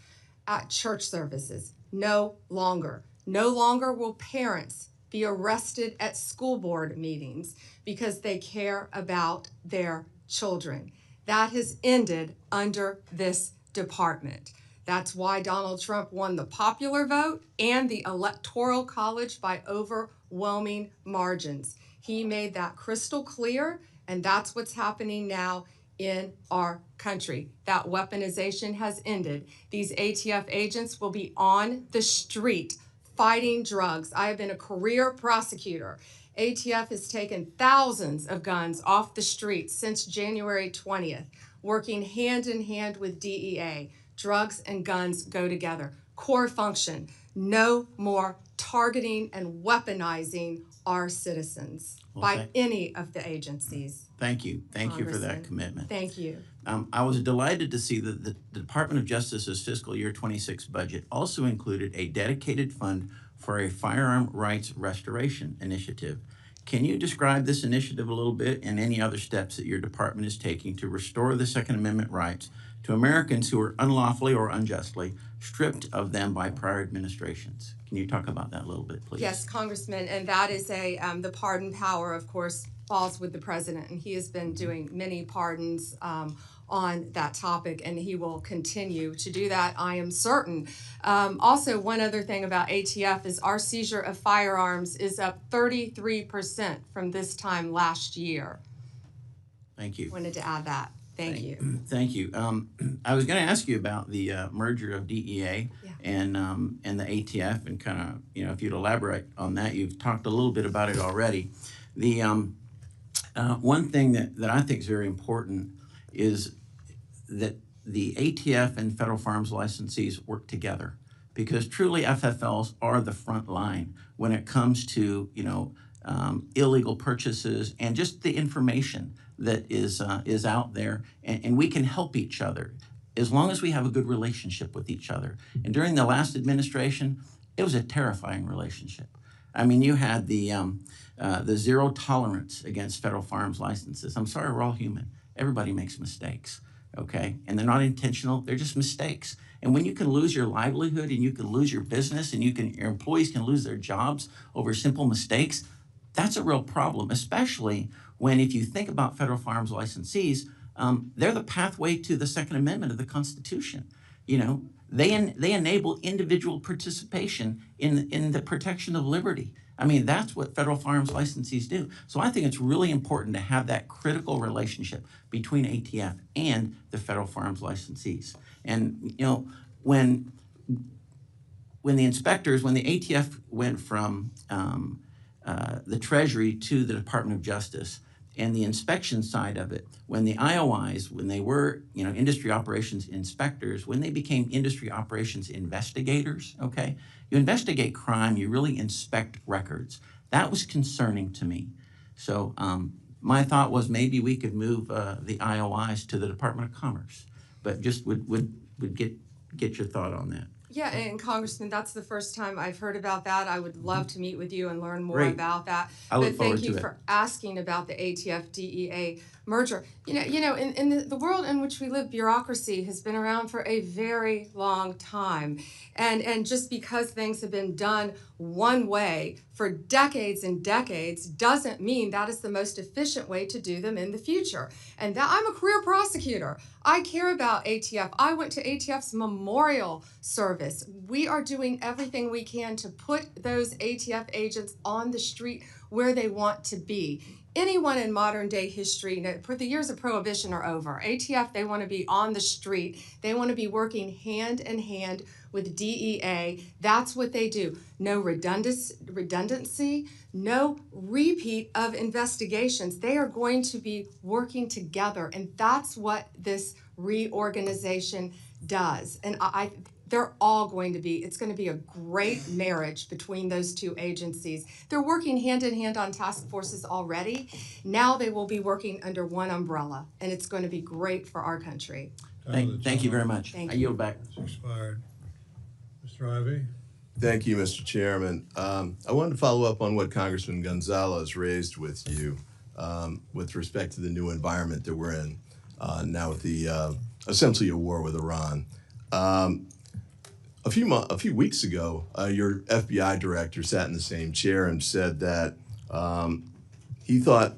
at church services. No longer. No longer will parents be arrested at school board meetings because they care about their children. That has ended under this department. That's why Donald Trump won the popular vote and the Electoral College by overwhelming margins. He made that crystal clear, and that's what's happening now in our country. That weaponization has ended. These ATF agents will be on the street fighting drugs. I have been a career prosecutor. ATF has taken thousands of guns off the streets since January 20th, working hand in hand with DEA. Drugs and guns go together. Core function, no more targeting and weaponizing our citizens by any of the agencies. Thank you. Thank you for that Congressman. commitment. Thank you. I was delighted to see that the Department of Justice's fiscal year 26 budget also included a dedicated fund for a firearm rights restoration initiative. Can you describe this initiative a little bit and any other steps that your department is taking to restore the Second Amendment rights to Americans who were unlawfully or unjustly stripped of them by prior administrations? Can you talk about that a little bit, please? Yes, Congressman, and that is the pardon power, of course, falls with the president, and he has been doing many pardons on that topic, and he will continue to do that, I am certain. Also, one other thing about ATF is our seizure of firearms is up 33% from this time last year. Thank you. Wanted to add that. Thank you. Thank you. I was going to ask you about the merger of DEA and the ATF, and kind of, if you'd elaborate on that. You've talked a little bit about it already. The one thing that I think is very important is that the ATF and federal firearms licensees work together, because truly FFLs are the front line when it comes to illegal purchases and just the information that is out there, and we can help each other as long as we have a good relationship with each other. And during the last administration, it was a terrifying relationship. I mean, you had the zero tolerance against federal firearms licenses. I'm sorry, we're all human. Everybody makes mistakes, okay? And they're not intentional, they're just mistakes. And when you can lose your livelihood and you can lose your business and your employees can lose their jobs over simple mistakes, that's a real problem, especially when, if you think about federal firearms licensees, they're the pathway to the Second Amendment of the Constitution. They enable individual participation in the protection of liberty. I mean, that's what federal firearms licensees do. So I think it's really important to have that critical relationship between ATF and the federal firearms licensees. And, you know, when the inspectors, when the ATF went from the Treasury to the Department of Justice, and the inspection side of it, when the IOIs, when they were, you know, industry operations inspectors, when they became industry operations investigators, okay? You investigate crime, you really inspect records. That was concerning to me. So my thought was maybe we could move the IOIs to the Department of Commerce, but just would get your thought on that. Yeah, and Congressman, that's the first time I've heard about that. I would love to meet with you and learn more Great. about that. I look but forward thank you to it. for asking about the ATF DEA merger. In the world in which we live, bureaucracy has been around for a very long time. And just because things have been done one way for decades and decades doesn't mean that is the most efficient way to do them in the future. And that I'm a career prosecutor. I care about ATF. I went to ATF's memorial service. We are doing everything we can to put those ATF agents on the street where they want to be. Anyone in modern day history, the years of prohibition are over. ATF, they want to be on the street. They want to be working hand in hand with DEA. That's what they do. No redundancy, no repeat of investigations. They are going to be working together, and that's what this reorganization does. And they're all going to be, it's going to be a great marriage between those two agencies. They're working hand in hand on task forces already. Now they will be working under one umbrella, and it's going to be great for our country. Thank you very much. Thank I you. yield back. It's expired. Mr. Ivey? Thank you, Mr. Chairman. I wanted to follow up on what Congressman Gonzalez raised with you with respect to the new environment that we're in now with the essentially a war with Iran. A few weeks ago, your FBI director sat in the same chair and said that he thought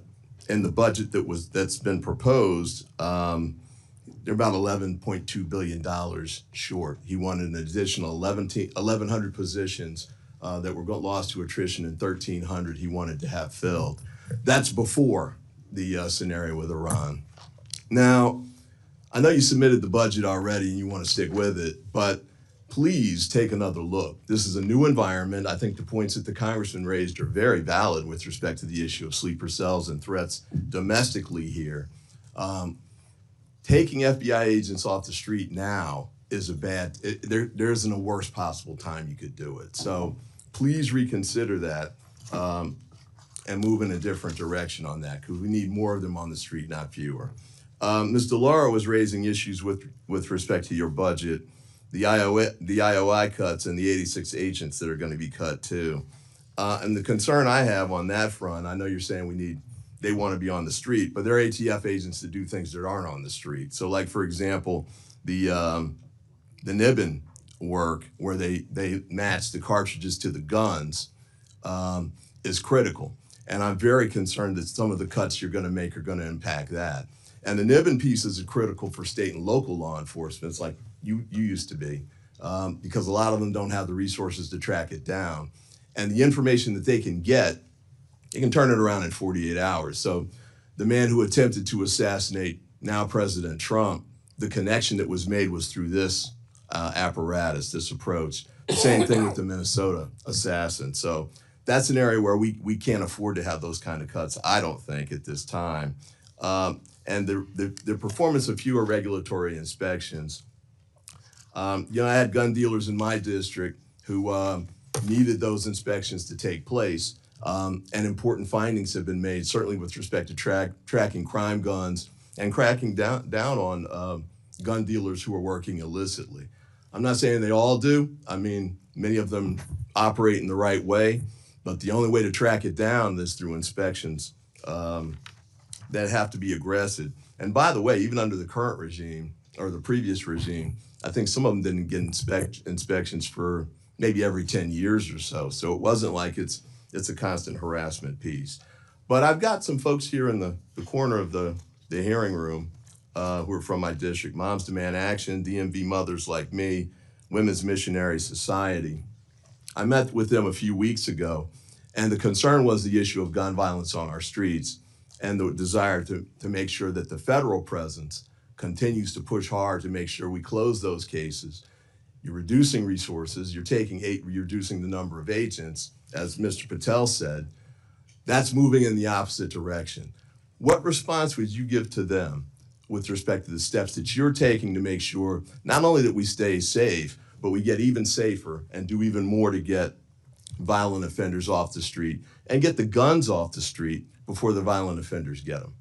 in the budget that's been proposed, they're about $11.2 billion short. He wanted an additional 1,100 positions that were lost to attrition, and 1,300 he wanted to have filled. That's before the scenario with Iran. Now, I know you submitted the budget already and you want to stick with it, but please take another look. This is a new environment. I think the points that the congressman raised are very valid with respect to the issue of sleeper cells and threats domestically here. Taking FBI agents off the street now is there isn't a worst possible time you could do it. So please reconsider that and move in a different direction on that, because we need more of them on the street, not fewer. Ms. DeLauro was raising issues with respect to your budget, the IOI cuts and the 86 agents that are going to be cut too. And the concern I have on that front, I know you're saying they want to be on the street, but they're ATF agents that do things that aren't on the street. So like, for example, the NIBIN work where they match the cartridges to the guns is critical. And I'm very concerned that some of the cuts you're going to make are going to impact that. And the NIBIN pieces are critical for state and local law enforcement. It's like you used to be, because a lot of them don't have the resources to track it down. And the information that they can get, they can turn it around in 48 hours. So the man who attempted to assassinate now President Trump, the connection that was made was through this apparatus, this approach. The same thing with the Minnesota assassin. So that's an area where we can't afford to have those kind of cuts, I don't think, at this time. And the performance of fewer regulatory inspections. I had gun dealers in my district who needed those inspections to take place. And important findings have been made, certainly with respect to tracking crime guns and cracking down on gun dealers who are working illicitly. I'm not saying they all do. I mean, many of them operate in the right way, but the only way to track it down is through inspections that have to be aggressive. And by the way, even under the current regime or the previous regime, I think some of them didn't get inspections for maybe every 10 years or so. So it wasn't like it's a constant harassment piece. But I've got some folks here in the corner of the hearing room who are from my district. Moms Demand Action, DMV Mothers Like Me, Women's Missionary Society. I met with them a few weeks ago, And the concern was the issue of gun violence on our streets and the desire to make sure that the federal presence continues to push hard to make sure we close those cases. You're reducing resources, you're reducing the number of agents, as Mr. Patel said. That's moving in the opposite direction. What response would you give to them with respect to the steps that you're taking to make sure not only that we stay safe, but we get even safer and do even more to get violent offenders off the street and get the guns off the street before the violent offenders get them?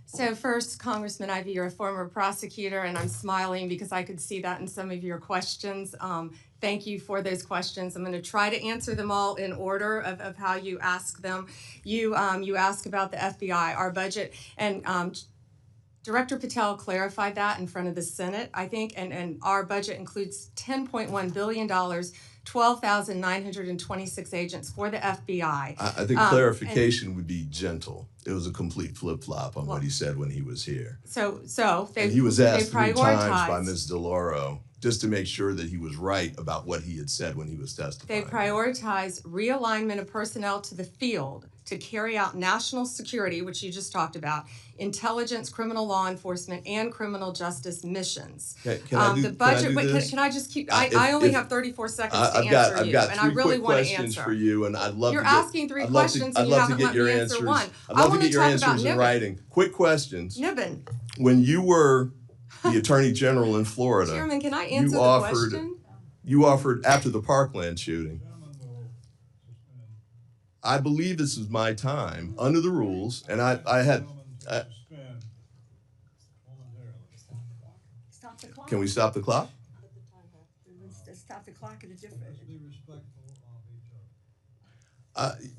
So first, Congressman Ivey, you're a former prosecutor, and I'm smiling because I could see that in some of your questions. Thank you for those questions. I'm going to try to answer them all in order of how you ask them. You ask about the FBI, our budget, and Director Patel clarified that in front of the Senate, I think, and our budget includes $10.1 billion, 12,926 agents for the FBI. I think clarification would be gentle. It was a complete flip-flop on what he said when he was here. And he was asked 3 times by Ms. DeLauro just to make sure that he was right about what he had said when he was testifying. They prioritized realignment of personnel to the field to carry out national security, which you just talked about, intelligence, criminal law enforcement, and criminal justice missions. Can I do this? Can I just keep? I only have 34 seconds to answer you, and I really want to answer. For you, and I'd love. You're asking 3 questions, and you haven't let me answer one. I'd love to get your answers in writing. Quick questions. Niven. When you were the Attorney General in Florida, Chairman, can I answer the question? You offered after the Parkland shooting. I believe this is my time under the rules, and I had. Stop the clock. Can we stop the clock? Stop the clock at a different.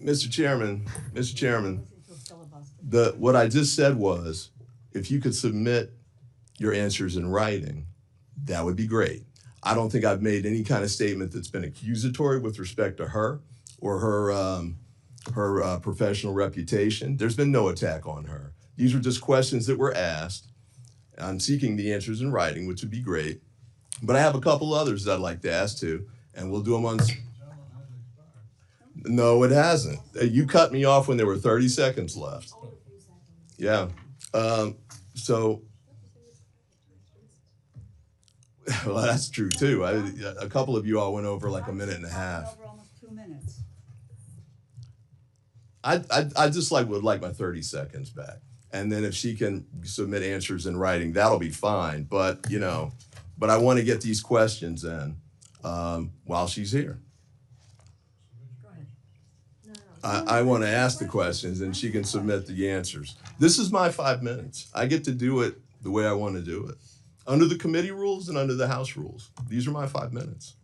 Mr. Chairman, what I just said was, if you could submit your answers in writing, that would be great. I don't think I've made any kind of statement that's been accusatory with respect to her or her professional reputation. There's been no attack on her. These were just questions that were asked. I'm seeking the answers in writing, which would be great. But I have a couple others that I'd like to ask too, and we'll do them on. No, it hasn't. You cut me off when there were 30 seconds left. Yeah. So, well, that's true too. A couple of you all went over like a minute and a half. Over almost 2 minutes. I just would like my 30 seconds back. And then if she can submit answers in writing, that'll be fine. But, but I want to get these questions in while she's here. Go ahead. I want to ask the questions and she can submit the answers. This is my 5 minutes. I get to do it the way I want to do it. Under the committee rules and under the House rules. These are my 5 minutes.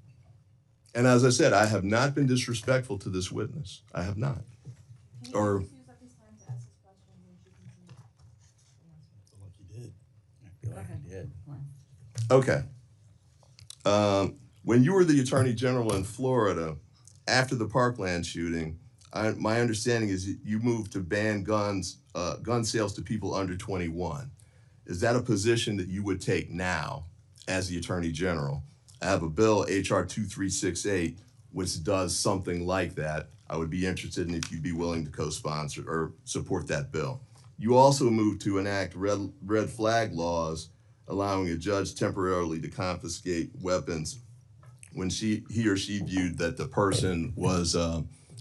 And as I said, I have not been disrespectful to this witness. I have not. Or okay. When you were the Attorney General in Florida, after the Parkland shooting, my understanding is you moved to ban gun sales to people under 21. Is that a position that you would take now as the Attorney General? I have a bill, H.R. 2368, which does something like that. I would be interested in if you'd be willing to co-sponsor or support that bill. You also moved to enact red flag laws, allowing a judge temporarily to confiscate weapons when he or she viewed that the person was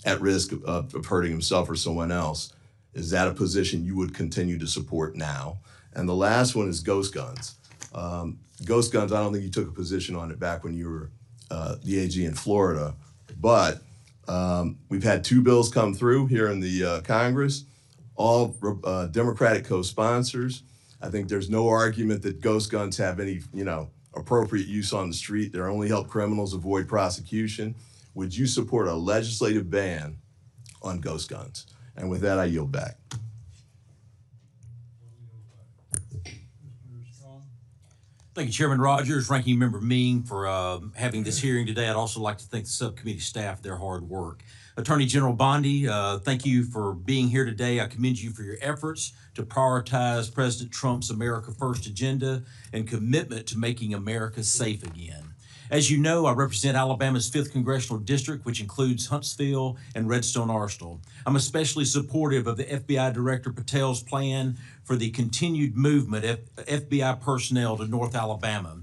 at risk of hurting himself or someone else. Is that a position you would continue to support now? And the last one is ghost guns. Ghost guns, I don't think you took a position on it back when you were the AG in Florida, but we've had 2 bills come through here in the Congress, all Democratic co-sponsors. I think there's no argument that ghost guns have any, appropriate use on the street. They only help criminals avoid prosecution. Would you support a legislative ban on ghost guns? And with that, I yield back. Thank you, Chairman Rogers, Ranking Member Ming, for having this hearing today. I'd also like to thank the subcommittee staff for their hard work. Attorney General Bondi, thank you for being here today. I commend you for your efforts to prioritize President Trump's America First agenda and commitment to making America safe again. As you know, I represent Alabama's 5th Congressional District, which includes Huntsville and Redstone Arsenal. I'm especially supportive of the FBI Director Patel's plan for the continued movement of FBI personnel to North Alabama.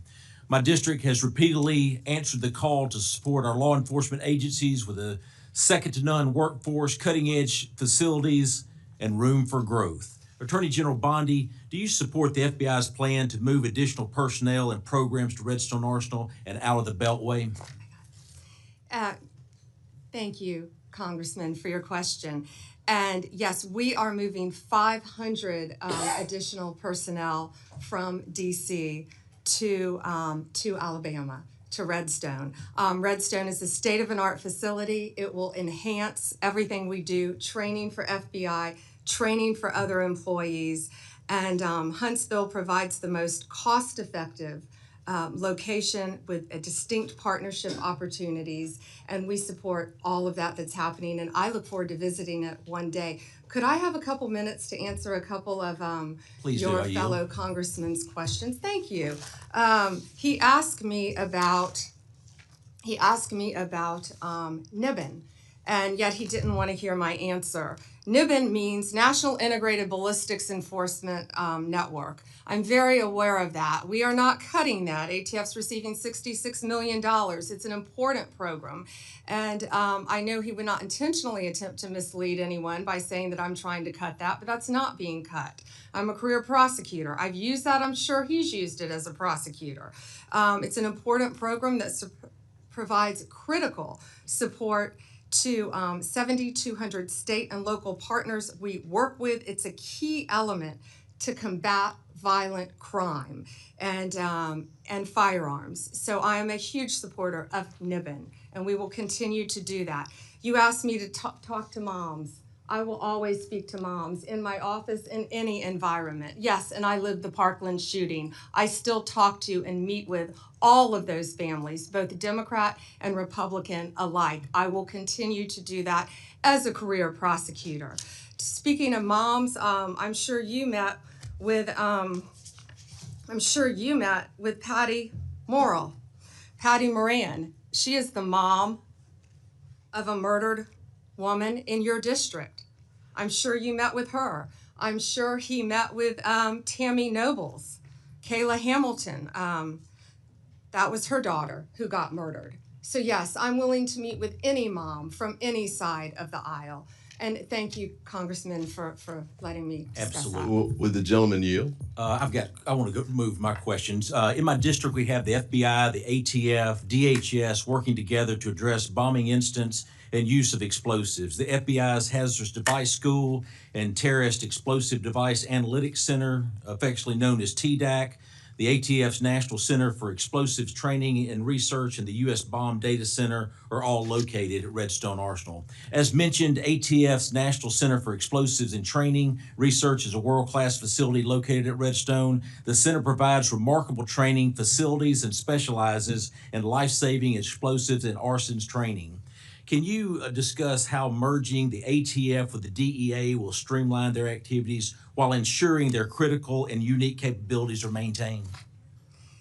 My district has repeatedly answered the call to support our law enforcement agencies with a second-to-none workforce, cutting-edge facilities, and room for growth. Attorney General Bondi, do you support the FBI's plan to move additional personnel and programs to Redstone Arsenal and out of the Beltway? Thank you, Congressman, for your question. And yes, we are moving 500 additional personnel from DC to Alabama, to Redstone. Redstone is a state-of-the-art facility. It will enhance everything we do, training for FBI, training for other employees, and Huntsville provides the most cost-effective location with a distinct partnership opportunities, and we support all of that that's happening, and I look forward to visiting it one day. Could I have a couple minutes to answer a couple of your fellow congressman's questions? Thank you. He asked me about NIBN, and yet he didn't want to hear my answer. NIBN means National Integrated Ballistics Enforcement Network. I'm very aware of that. We are not cutting that. ATF's receiving $66 million. It's an important program. And I know he would not intentionally attempt to mislead anyone by saying that I'm trying to cut that, but that's not being cut. I'm a career prosecutor. I've used that. I'm sure he's used it as a prosecutor. It's an important program that provides critical support to 7,200 state and local partners we work with. It's a key element to combat violent crime and firearms. So I am a huge supporter of NIBN, and we will continue to do that. You asked me to talk to moms. I will always speak to moms in my office, in any environment. Yes, and I lived the Parkland shooting. I still talk to and meet with all of those families, both Democrat and Republican alike. I will continue to do that as a career prosecutor. Speaking of moms, I'm sure you met with Patty Morrill, Patty Moran. She is the mom of a murdered woman in your district. I'm sure you met with her. I'm sure he met with Tammy Nobles, Kayla Hamilton. That was her daughter who got murdered. So yes, I'm willing to meet with any mom from any side of the aisle. And thank you, Congressman, for letting me discuss Absolutely. Well, would the gentleman yield? I want to move my questions. In my district, we have the FBI, the ATF, DHS working together to address bombing incidents and use of explosives. The FBI's Hazardous Device School and Terrorist Explosive Device Analytics Center, affectionately known as TDAC, the ATF's National Center for Explosives Training and Research, and the U.S. Bomb Data Center are all located at Redstone Arsenal. As mentioned, ATF's National Center for Explosives and Training Research is a world-class facility located at Redstone. The center provides remarkable training facilities and specializes in life-saving explosives and arsons training. Can you discuss how merging the ATF with the DEA will streamline their activities while ensuring their critical and unique capabilities are maintained?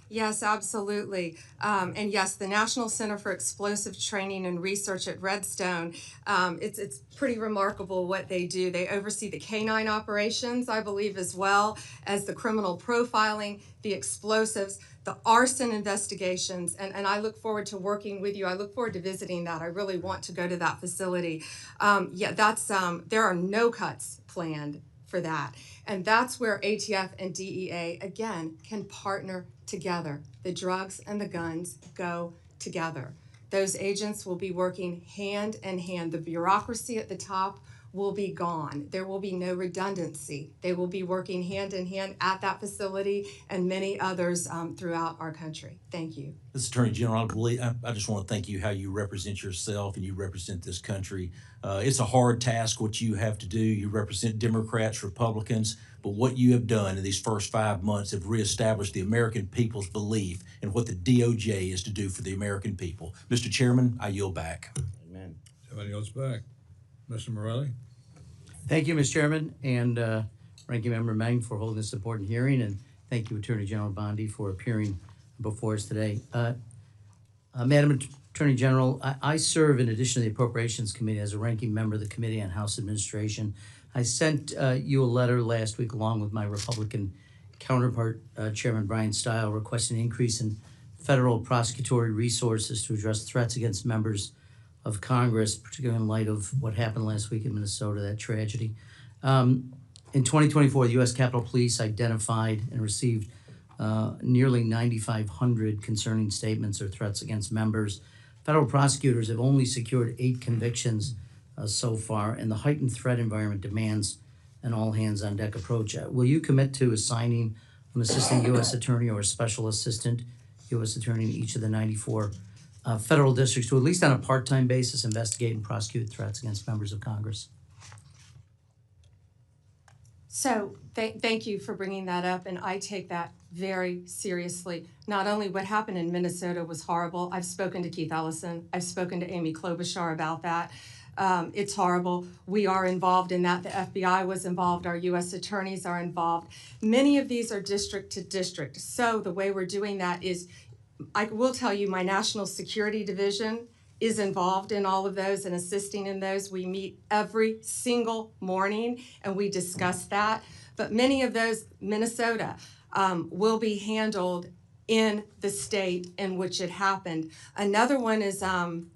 Yes, absolutely. And yes, the National Center for Explosive Training and Research at Redstone, it's pretty remarkable what they do. They oversee the canine operations, I believe, as well as the criminal profiling, the explosives, the arson investigations, and I look forward to working with you. I look forward to visiting that. I really want to go to that facility. There are no cuts planned for that. And that's where ATF and DEA, again, can partner together. The drugs and the guns go together. Those agents will be working hand in hand. The bureaucracy at the top will be gone. There will be no redundancy. They will be working hand in hand at that facility and many others throughout our country. Thank you. Mr. Attorney General, I just want to thank you how you represent yourself and you represent this country. It's a hard task what you have to do. You represent Democrats, Republicans, but what you have done in these first 5 months have reestablished the American people's belief in what the DOJ is to do for the American people. Mr. Chairman, I yield back. Amen. Somebody else back. Mr. Morelli? Thank you, Mr. Chairman, and Ranking Member Meng for holding this important hearing, and thank you, Attorney General Bondi, for appearing before us today. Madam Attorney General, I serve in addition to the Appropriations Committee as a ranking member of the Committee on House Administration. I sent you a letter last week along with my Republican counterpart, Chairman Brian Stile, requesting an increase in federal prosecutory resources to address threats against members of Congress, particularly in light of what happened last week in Minnesota, that tragedy. In 2024, the U.S. Capitol Police identified and received nearly 9,500 concerning statements or threats against members. Federal prosecutors have only secured 8 convictions so far, and the heightened threat environment demands an all-hands-on-deck approach. Will you commit to assigning an assistant U.S. attorney or a special assistant U.S. attorney in each of the 94 federal districts to, at least on a part-time basis, investigate and prosecute threats against members of Congress? So thank you for bringing that up, and I take that very seriously. Not only what happened in Minnesota was horrible. I've spoken to Keith Ellison. I've spoken to Amy Klobuchar about that. It's horrible. We are involved in that. The FBI was involved. Our U.S. attorneys are involved. Many of these are district to district. So the way we're doing that is, I will tell you, my National Security Division is involved in all of those and assisting in those. We meet every single morning and we discuss that. But many of those, Minnesota, will be handled in the state in which it happened. Another one is Governor.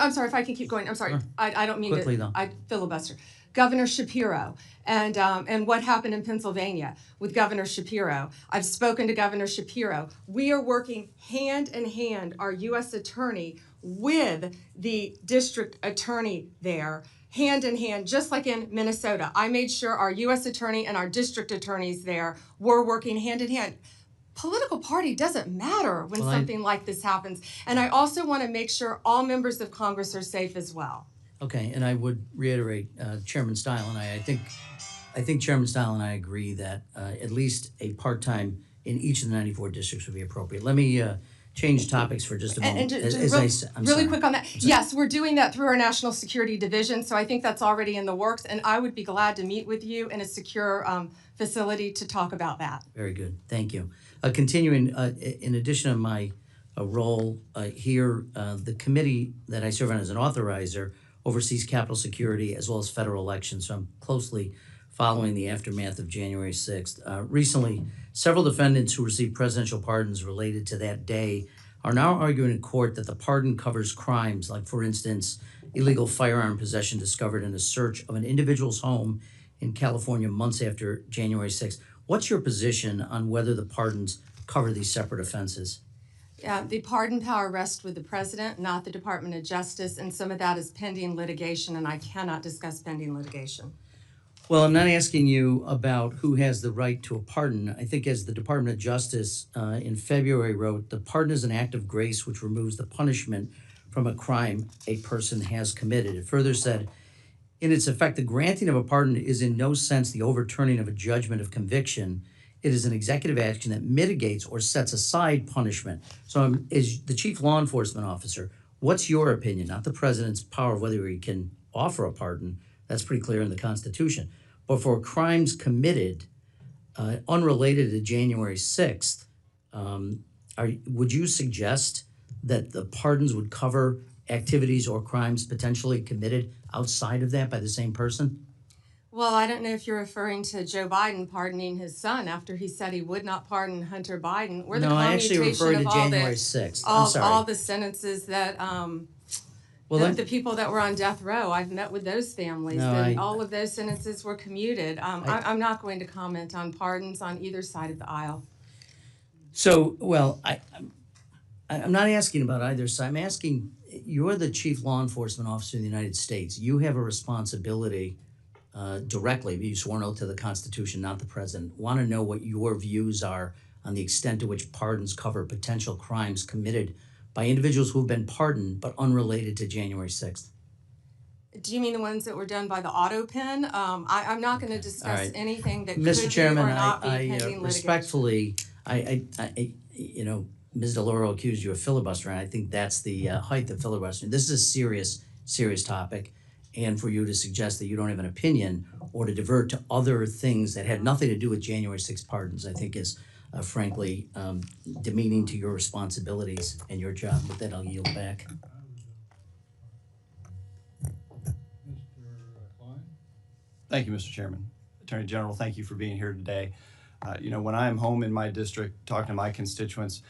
I'm sorry if I can keep going. I'm sorry. Sure. I don't mean Quickly, to. though. I filibuster. Governor Shapiro and what happened in Pennsylvania with Governor Shapiro. I've spoken to Governor Shapiro. We are working hand in hand, our U.S. attorney with the district attorney there, hand in hand, just like in Minnesota. I made sure our U.S. attorney and our district attorneys there were working hand in hand. Political party doesn't matter when something like this happens. And I also want to make sure all members of Congress are safe as well. Okay, and I would reiterate, Chairman Stile and I think Chairman Stile and I agree that at least a part-time in each of the 94 districts would be appropriate. Let me change topics for just a moment. I'm really quick on that. Yes, we're doing that through our National Security Division, so I think that's already in the works, and I would be glad to meet with you in a secure facility to talk about that. Very good, thank you. Continuing, in addition to my role here, the committee that I serve on as an authorizer oversees Capitol security as well as federal elections, so I'm closely following the aftermath of January 6th. Recently, several defendants who received presidential pardons related to that day are now arguing in court that the pardon covers crimes like, for instance, illegal firearm possession discovered in a search of an individual's home in California months after January 6th. What's your position on whether the pardons cover these separate offenses? The pardon power rests with the president, not the Department of Justice, and some of that is pending litigation, and I cannot discuss pending litigation. Well, I'm not asking you about who has the right to a pardon. I think, as the Department of Justice in February wrote, the pardon is an act of grace which removes the punishment from a crime a person has committed. It further said, in its effect, the granting of a pardon is in no sense the overturning of a judgment of conviction. It is an executive action that mitigates or sets aside punishment. So as the chief law enforcement officer, what's your opinion, not the president's power of whether he can offer a pardon? That's pretty clear in the Constitution. But for crimes committed unrelated to January 6th, would you suggest that the pardons would cover activities or crimes potentially committed outside of that by the same person? Well, I don't know if you're referring to Joe Biden pardoning his son after he said he would not pardon Hunter Biden, or the No, I actually referred to of January 6th. I'm sorry. all the sentences that the people that were on death row. I've met with those families, and all of those sentences were commuted. I'm not going to comment on pardons on either side of the aisle. So, well, I'm not asking about either side. I'm asking, you're the chief law enforcement officer in the United States. You have a responsibility directly, you sworn oath to the Constitution, not the president. Want to know what your views are on the extent to which pardons cover potential crimes committed by individuals who've been pardoned but unrelated to January 6th. Do you mean the ones that were done by the auto pen? I'm not going to discuss anything that Mr. could Chairman, be or not be pending litigation. Respectfully, Ms. DeLauro accused you of filibustering. I think that's the height of filibustering. This is a serious topic, and for you to suggest that you don't have an opinion or to divert to other things that had nothing to do with January 6th pardons, I think is frankly, demeaning to your responsibilities and your job. With that, I'll yield back. Mr. Klein? Thank you, Mr. Chairman. Attorney General, thank you for being here today. When I am home in my district talking to my constituents,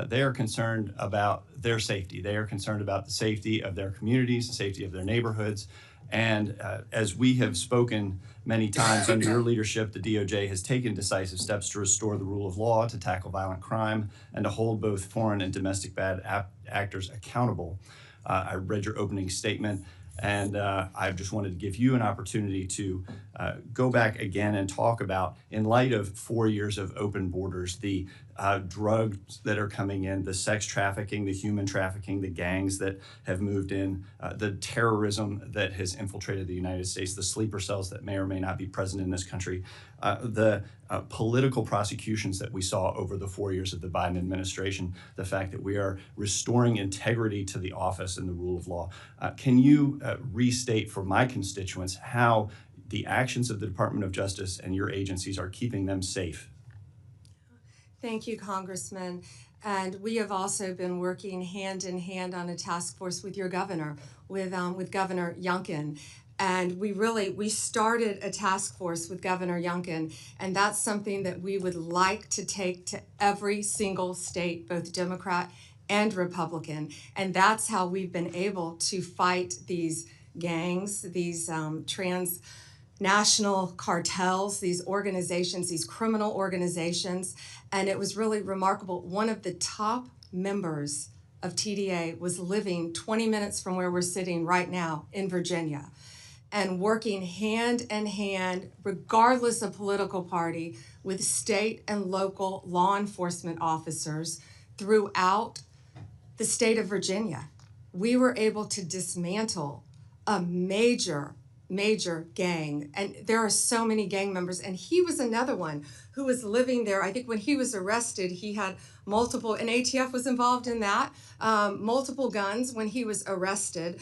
they are concerned about their safety. They are concerned about the safety of their communities, the safety of their neighborhoods. And as we have spoken many times under your leadership, the DOJ has taken decisive steps to restore the rule of law, to tackle violent crime, and to hold both foreign and domestic bad actors accountable. I read your opening statement, and I just wanted to give you an opportunity to go back again and talk about, in light of 4 years of open borders, the drugs that are coming in, the sex trafficking, the human trafficking, the gangs that have moved in, the terrorism that has infiltrated the United States, the sleeper cells that may or may not be present in this country, the political prosecutions that we saw over the 4 years of the Biden administration, the fact that we are restoring integrity to the office and the rule of law. Can you restate for my constituents how the actions of the Department of Justice and your agencies are keeping them safe? Thank you, Congressman. And we have also been working hand in hand on a task force with your governor, with Governor Youngkin. And we started a task force with Governor Youngkin, and that's something that we would like to take to every single state, both Democrat and Republican. And that's how we've been able to fight these gangs, these transnational cartels, these organizations, these criminal organizations. And it was really remarkable. One of the top members of TDA was living 20 minutes from where we're sitting right now in Virginia, and working hand in hand, regardless of political party, with state and local law enforcement officers throughout the state of Virginia. We were able to dismantle a major gang, and there are so many gang members, and he was another one who was living there. I think when he was arrested, he had multiple, and ATF was involved in that, multiple guns when he was arrested,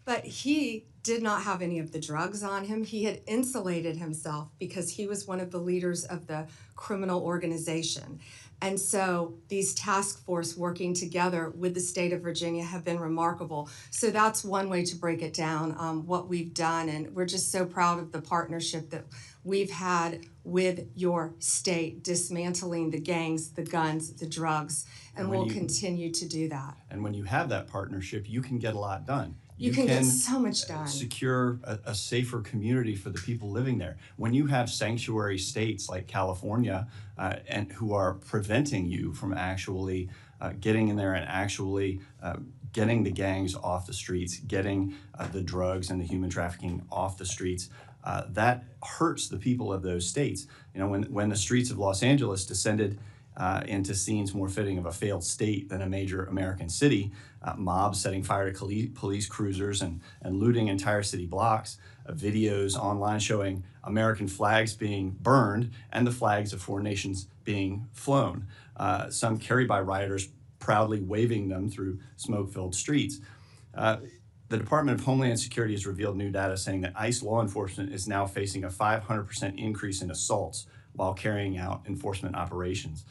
but he did not have any of the drugs on him. He had insulated himself because he was one of the leaders of the criminal organization. And so these task force working together with the state of Virginia have been remarkable. So that's one way to break it down, what we've done. And we're just so proud of the partnership that we've had with your state, dismantling the gangs, the guns, the drugs, and we'll continue to do that. And when you have that partnership, you can get a lot done. You can get so much done. Secure a safer community for the people living there. When you have sanctuary states like California and who are preventing you from actually getting in there and actually getting the gangs off the streets, getting the drugs and the human trafficking off the streets, that hurts the people of those states. When the streets of Los Angeles descended into scenes more fitting of a failed state than a major American city, mobs setting fire to police cruisers and looting entire city blocks, videos online showing American flags being burned and the flags of foreign nations being flown, some carried by rioters proudly waving them through smoke-filled streets. The Department of Homeland Security has revealed new data saying that ICE law enforcement is now facing a 500% increase in assaults while carrying out enforcement operations.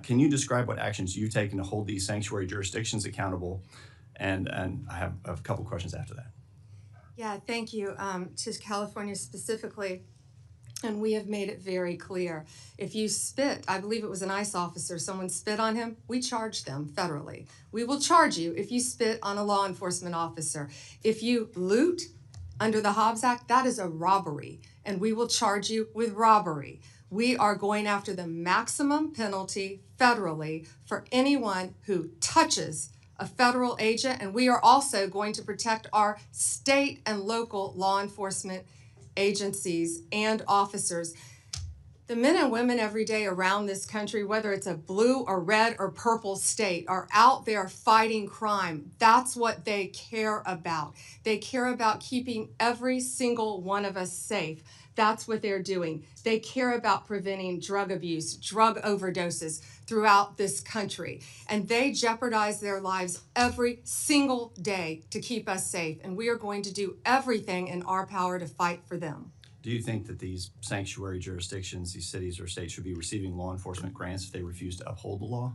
Can you describe what actions you've taken to hold these sanctuary jurisdictions accountable? And I have a couple questions after that. Yeah, thank you. To California specifically, and we have made it very clear. If you spit, I believe it was an ICE officer, someone spit on him, we charge them federally. We will charge you if you spit on a law enforcement officer. If you loot under the Hobbs Act, that is a robbery, and we will charge you with robbery. We are going after the maximum penalty federally for anyone who touches a federal agent, and we are also going to protect our state and local law enforcement agencies and officers. The men and women every day around this country, whether it's a blue or red or purple state, are out there fighting crime. That's what they care about. They care about keeping every single one of us safe. That's what they're doing. They care about preventing drug abuse, drug overdoses throughout this country. And they jeopardize their lives every single day to keep us safe. And we are going to do everything in our power to fight for them. Do you think that these sanctuary jurisdictions, these cities or states, should be receiving law enforcement grants if they refuse to uphold the law?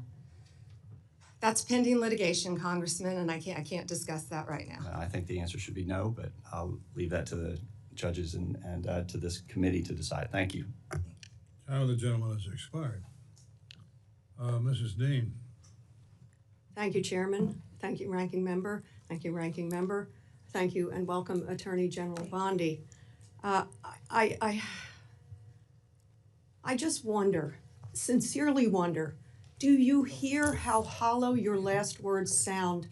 That's pending litigation, Congressman, and I can't discuss that right now. I think the answer should be no, but I'll leave that to the judges and to this committee to decide. Thank you. Time of the gentleman has expired. Mrs. Dean. Thank you, Chairman. Thank you, Ranking Member. Thank you, Ranking Member. Thank you, and welcome, Attorney General Bondi. I just wonder, sincerely wonder, do you hear how hollow your last words sound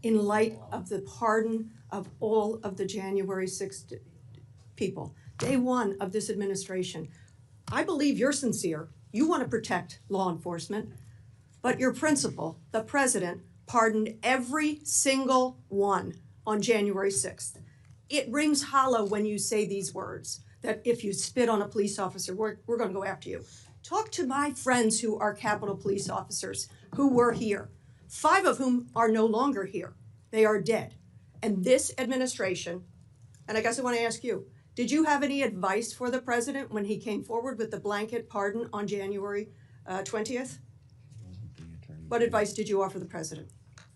in light of the pardon of all of the January 6th people, day one of this administration? I believe you're sincere. You want to protect law enforcement, but your principal, the president, pardoned every single one on January 6th. It rings hollow when you say these words, that if you spit on a police officer, we're going to go after you. Talk to my friends who are Capitol Police officers who were here, 5 of whom are no longer here. They are dead. And this administration, and I guess I want to ask you, did you have any advice for the president when he came forward with the blanket pardon on January 20th? What advice did you offer the president?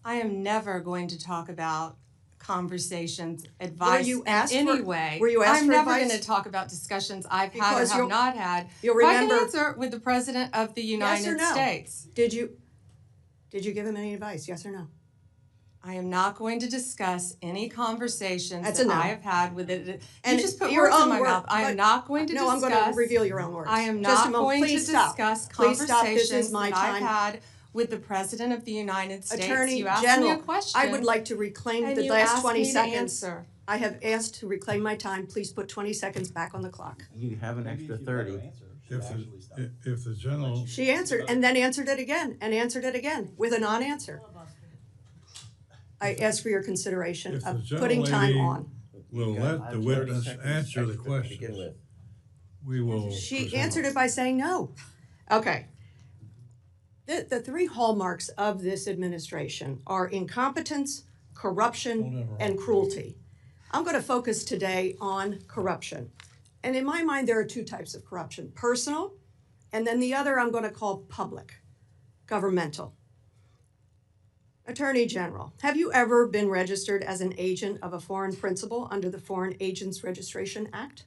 I am never going to talk about conversations, advice you in asked any for- way. were you asked I'm for never advice? going to talk about discussions I've had Because or have you'll- not had. you'll But I remember- can answer with the President of the Yes or United no? States. Did you give him any advice, yes or no? I am not going to discuss any conversations That's a that no. I have had with it. And You just put your words in own my word, mouth. I but- am not going to No, discuss. I'm going to reveal your own words. I am Just a not moment. going to Please stop. discuss Please stop. This is conversations my that I've time. had with the President of the United States. Attorney You asked General, me a question. I would like to reclaim and the you last asked 20 me to seconds. answer. I have asked to reclaim my time. Please put 20 seconds back on the clock. You have an extra 30. If the general, She answered and then answered it again and answered it again with a non-answer. I ask for your consideration if the of general putting time lady on. will let the witness answer the questions, we will. She proceed. answered it by saying no. Okay. The 3 hallmarks of this administration are incompetence, corruption, and cruelty. I'm going to focus today on corruption. And in my mind, there are 2 types of corruption: personal, and then the other I'm going to call public, governmental. Attorney General, have you ever been registered as an agent of a foreign principal under the Foreign Agents Registration Act?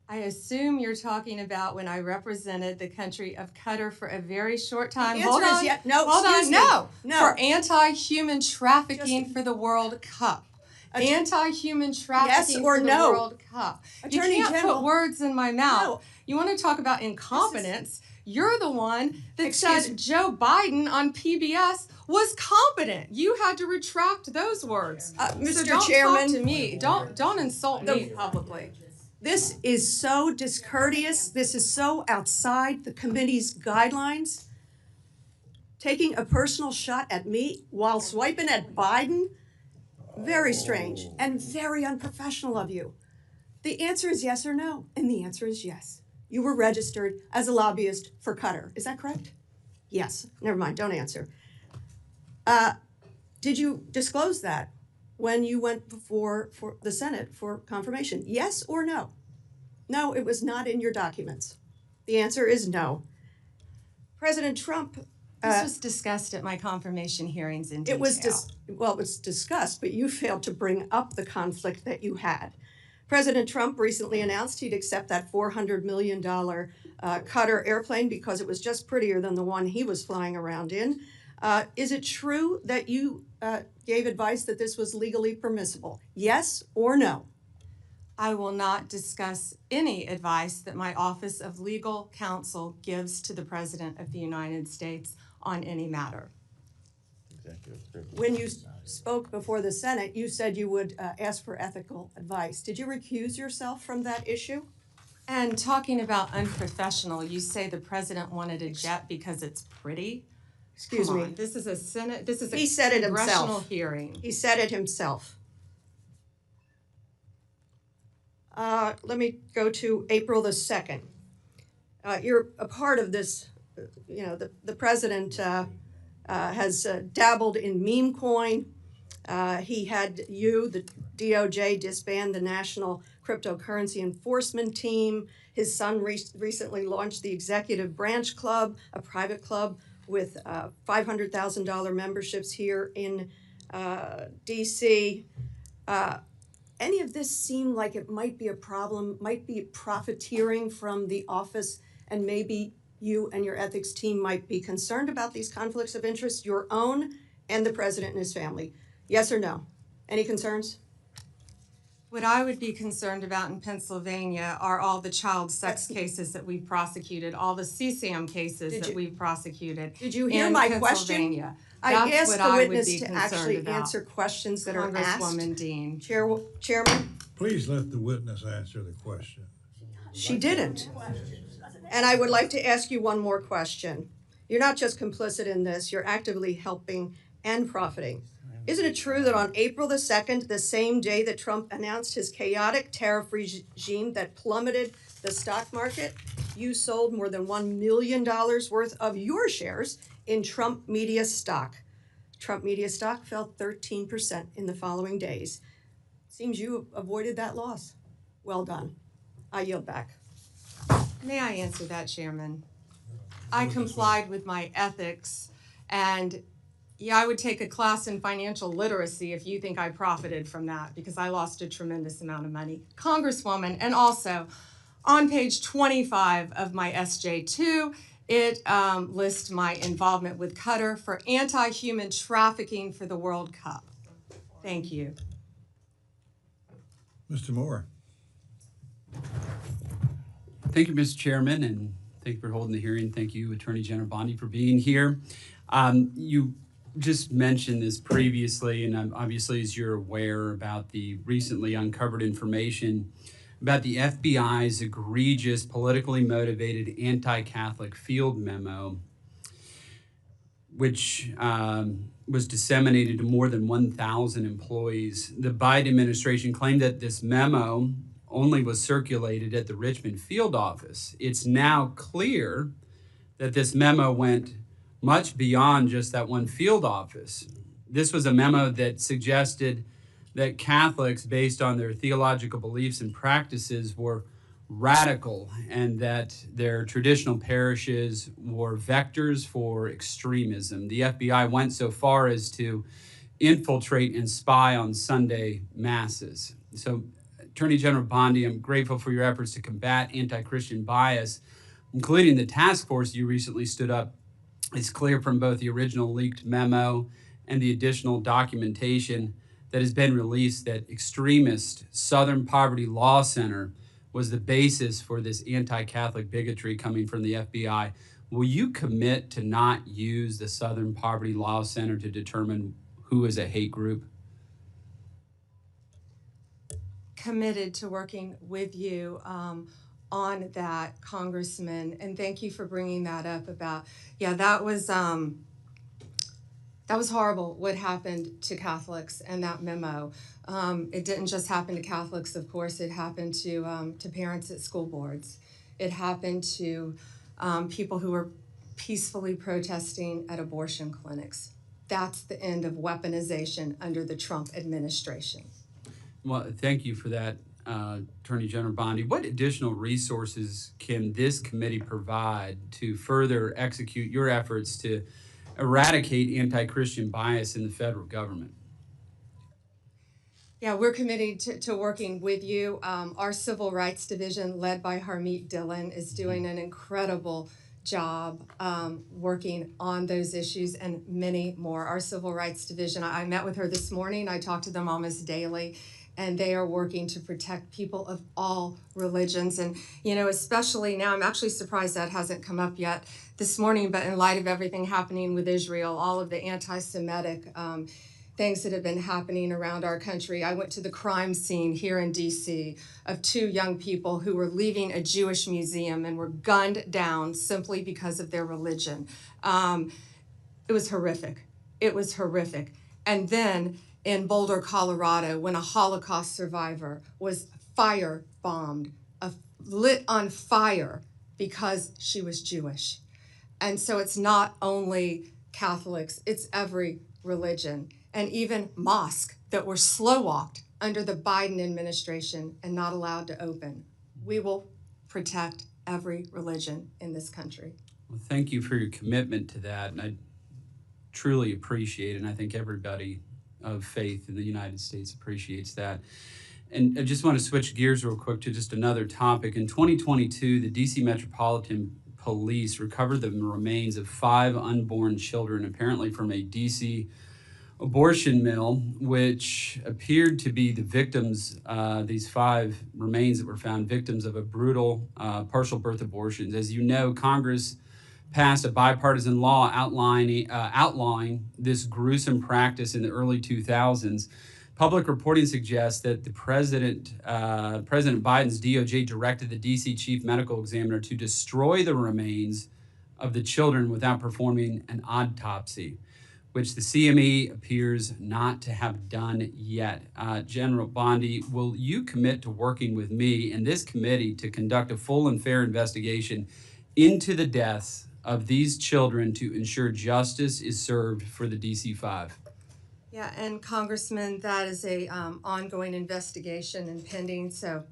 I assume you're talking about when I represented the country of Qatar for a very short time. The Hold answer is on. yes. No, Hold excuse on. me. No. No. For anti-human trafficking Just- for the World Cup. Att- Anti-human trafficking or for the no? World Cup. Attorney you can't General- put words in my mouth. No. You want to talk about incompetence? You're the one that Excuse said Joe Biden on PBS was competent. You had to retract those words. So Mr. don't Chairman, talk to me. Don't insult me publicly. this is so discourteous. This is so outside the committee's guidelines. Taking a personal shot at me while swiping at Biden, very strange and very unprofessional of you. The answer is yes or no, and the answer is yes. You were registered as a lobbyist for Qatar. Is that correct? Yes. Never mind. Don't answer. Did you disclose that when you went before for the Senate for confirmation? Yes or no? No, it was not in your documents. The answer is no. President Trump. This was discussed at my confirmation hearings in detail. It was it was discussed, but you failed to bring up the conflict that you had. President Trump recently announced he'd accept that $400 million Qatar airplane because it was just prettier than the one he was flying around in. Is it true that you gave advice that this was legally permissible? Yes or no? I will not discuss any advice that my Office of Legal Counsel gives to the President of the United States on any matter. When you spoke before the Senate, you said you would ask for ethical advice. Did you recuse yourself from that issue? And talking about unprofessional, you say the President wanted a jet because it's pretty? Excuse Come me. on, this is a Senate, this is a He said it congressional himself. hearing. He said it himself. Let me go to April the 2nd. You're a part of this, the president has dabbled in meme coin. He had the DOJ, disband the National Cryptocurrency Enforcement Team. His son recently launched the Executive Branch Club, a private club with $500,000 memberships here in DC. Any of this seem like it might be a problem, might be profiteering from the office, and maybe you and your ethics team might be concerned about these conflicts of interest, your own and the president and his family? Yes or no? Any concerns? What I would be concerned about in Pennsylvania are all the child sex cases that we've prosecuted, all the CSAM cases that we've prosecuted. Did you hear in my Pennsylvania. question? I asked what the I would witness be to concerned actually about. answer questions that are asked. Congresswoman Dean. Chairman? Please let the witness answer the question. She didn't. And I would like to ask you one more question. You're not just complicit in this, you're actively helping and profiting. Isn't it true that on April the 2nd, the same day that Trump announced his chaotic tariff regime that plummeted the stock market, you sold more than $1 million worth of your shares in Trump Media stock? Trump Media stock fell 13% in the following days. Seems you avoided that loss. Well done. I yield back. May I answer that, Chairman? I complied with my ethics, and yeah, I would take a class in financial literacy if you think I profited from that, because I lost a tremendous amount of money. Congresswoman, and also on page 25 of my SJ2, it lists my involvement with Qatar for anti-human trafficking for the World Cup. Thank you. Mr. Moore. Thank you, Mr. Chairman, and thank you for holding the hearing. Thank you, Attorney General Bondi, for being here. You just mentioned this previously, and obviously, as you're aware, about the recently uncovered information about the FBI's egregious, politically motivated anti-Catholic field memo, which was disseminated to more than 1,000 employees. The Biden administration claimed that this memo only was circulated at the Richmond field office. It's now clear that this memo went much beyond just that one field office. This was a memo that suggested that Catholics, based on their theological beliefs and practices, were radical, and that their traditional parishes were vectors for extremism. The FBI went so far as to infiltrate and spy on Sunday masses. So, Attorney General Bondi, I'm grateful for your efforts to combat anti-Christian bias, including the task force you recently stood up. It's clear from both the original leaked memo and the additional documentation that has been released that extremist Southern Poverty Law Center was the basis for this anti-Catholic bigotry coming from the FBI. Will you commit to not use the Southern Poverty Law Center to determine who is a hate group? Committed to working with you on that, Congressman, and thank you for bringing that up about, that was horrible what happened to Catholics and that memo. It didn't just happen to Catholics, of course, it happened to parents at school boards. It happened to people who were peacefully protesting at abortion clinics. That's the end of weaponization under the Trump administration. Well, thank you for that, Attorney General Bondi. What additional resources can this committee provide to further execute your efforts to eradicate anti-Christian bias in the federal government? Yeah, we're committed to working with you. Our Civil Rights Division, led by Harmeet Dillon, is doing an incredible job working on those issues and many more. Our Civil Rights Division, I met with her this morning. I talk to them almost daily, and they are working to protect people of all religions. And, especially now, I'm actually surprised that hasn't come up yet this morning, but in light of everything happening with Israel, all of the anti-Semitic things that have been happening around our country. I went to the crime scene here in DC of 2 young people who were leaving a Jewish museum and were gunned down simply because of their religion. It was horrific. It was horrific. And then in Boulder, Colorado, when a Holocaust survivor was firebombed, lit on fire because she was Jewish. And so it's not only Catholics, it's every religion, and even mosques that were slow walked under the Biden administration and not allowed to open. We will protect every religion in this country. Well, thank you for your commitment to that, and I truly appreciate it, and I think everybody of faith in the United States appreciates that. And I just want to switch gears real quick to just another topic. In 2022, the DC Metropolitan Police recovered the remains of 5 unborn children, apparently from a DC abortion mill, which appeared to be the victims, these 5 remains that were found, victims of a brutal partial birth abortions. As you know, Congress passed a bipartisan law outlawing this gruesome practice in the early 2000s. Public reporting suggests that the President Biden's DOJ directed the DC chief medical examiner to destroy the remains of the children without performing an autopsy, which the CME appears not to have done yet. General Bondi, will you commit to working with me and this committee to conduct a full and fair investigation into the deaths of these children to ensure justice is served for the DC-5? Yeah, and Congressman, that is a ongoing investigation and pending, so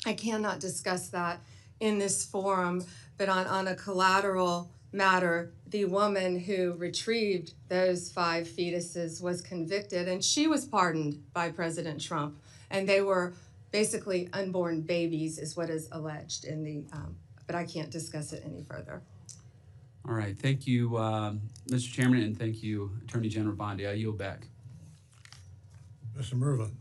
I cannot discuss that in this forum. But on a collateral matter, the woman who retrieved those 5 fetuses was convicted, and she was pardoned by President Trump. And they were basically unborn babies, is what is alleged in the. But I can't discuss it any further. All right, thank you, Mr. Chairman, and thank you, Attorney General Bondi. I yield back. Mr. Mervin.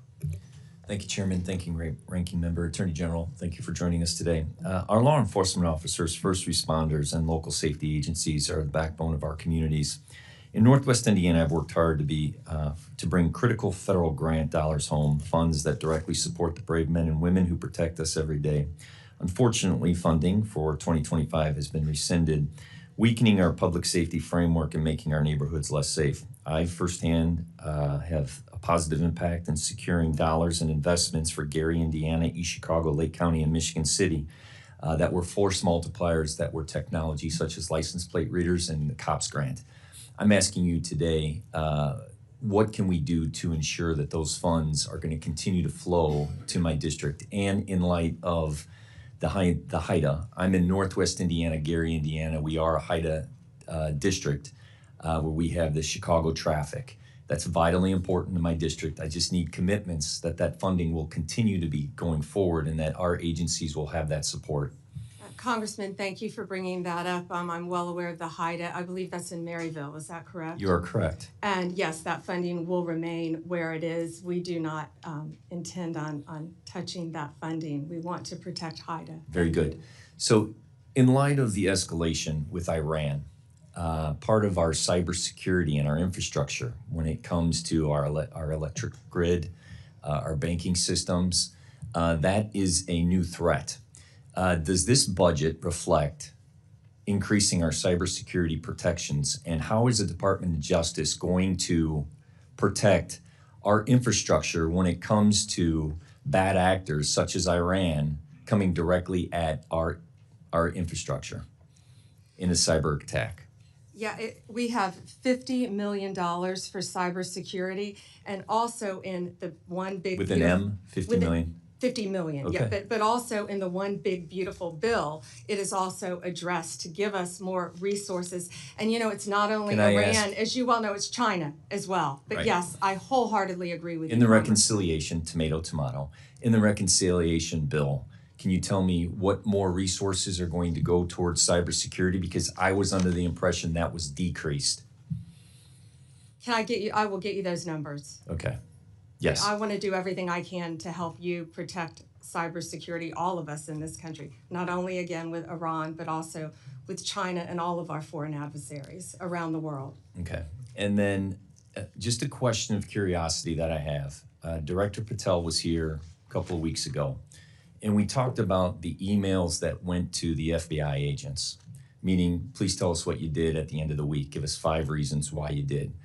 Thank you, Chairman. Thank you, Ranking Member. Attorney General, thank you for joining us today. Our law enforcement officers, first responders, and local safety agencies are the backbone of our communities. In Northwest Indiana, I've worked hard to bring critical federal grant dollars home, funds that directly support the brave men and women who protect us every day. Unfortunately, funding for 2025 has been rescinded, weakening our public safety framework and making our neighborhoods less safe. I firsthand have a positive impact in securing dollars and investments for Gary, Indiana, East Chicago, Lake County, and Michigan City that were force multipliers that were technology such as license plate readers and the COPS grant. I'm asking you today, what can we do to ensure that those funds are going to continue to flow to my district? And in light of the HIDA, I'm in Northwest Indiana, Gary, Indiana. We are a HIDA district where we have the Chicago traffic. That's vitally important to my district. I just need commitments that that funding will continue to be going forward and that our agencies will have that support. Congressman, thank you for bringing that up. I'm well aware of the HIDA. I believe that's in Maryville. Is that correct? You are correct. And yes, that funding will remain where it is. We do not intend on touching that funding. We want to protect HIDA. Very good. So in light of the escalation with Iran, part of our cybersecurity and our infrastructure when it comes to our electric grid, our banking systems, that is a new threat. Does this budget reflect increasing our cybersecurity protections, and how is the Department of Justice going to protect our infrastructure when it comes to bad actors such as Iran coming directly at our infrastructure in a cyber attack? Yeah, we have $50 million for cybersecurity, and also in the one big with an M, 50 million. 50 million, okay. Yeah, but also in the one big beautiful bill, it is also addressed to give us more resources. And you know, it's not only Iran, as you well know, it's China as well. But right. Yes, I wholeheartedly agree with you. In the reconciliation, tomato, in the reconciliation bill, can you tell me what more resources are going to go towards cybersecurity? Because I was under the impression that was decreased. Can I get you? I will get you those numbers. Okay. Yes. I want to do everything I can to help you protect cybersecurity, all of us in this country, not only again with Iran, but also with China and all of our foreign adversaries around the world. Okay. And then just a question of curiosity that I have. Director Patel was here a couple of weeks ago, and we talked about the emails that went to the FBI agents, meaning, please tell us what you did at the end of the week. Give us 5 reasons why you did.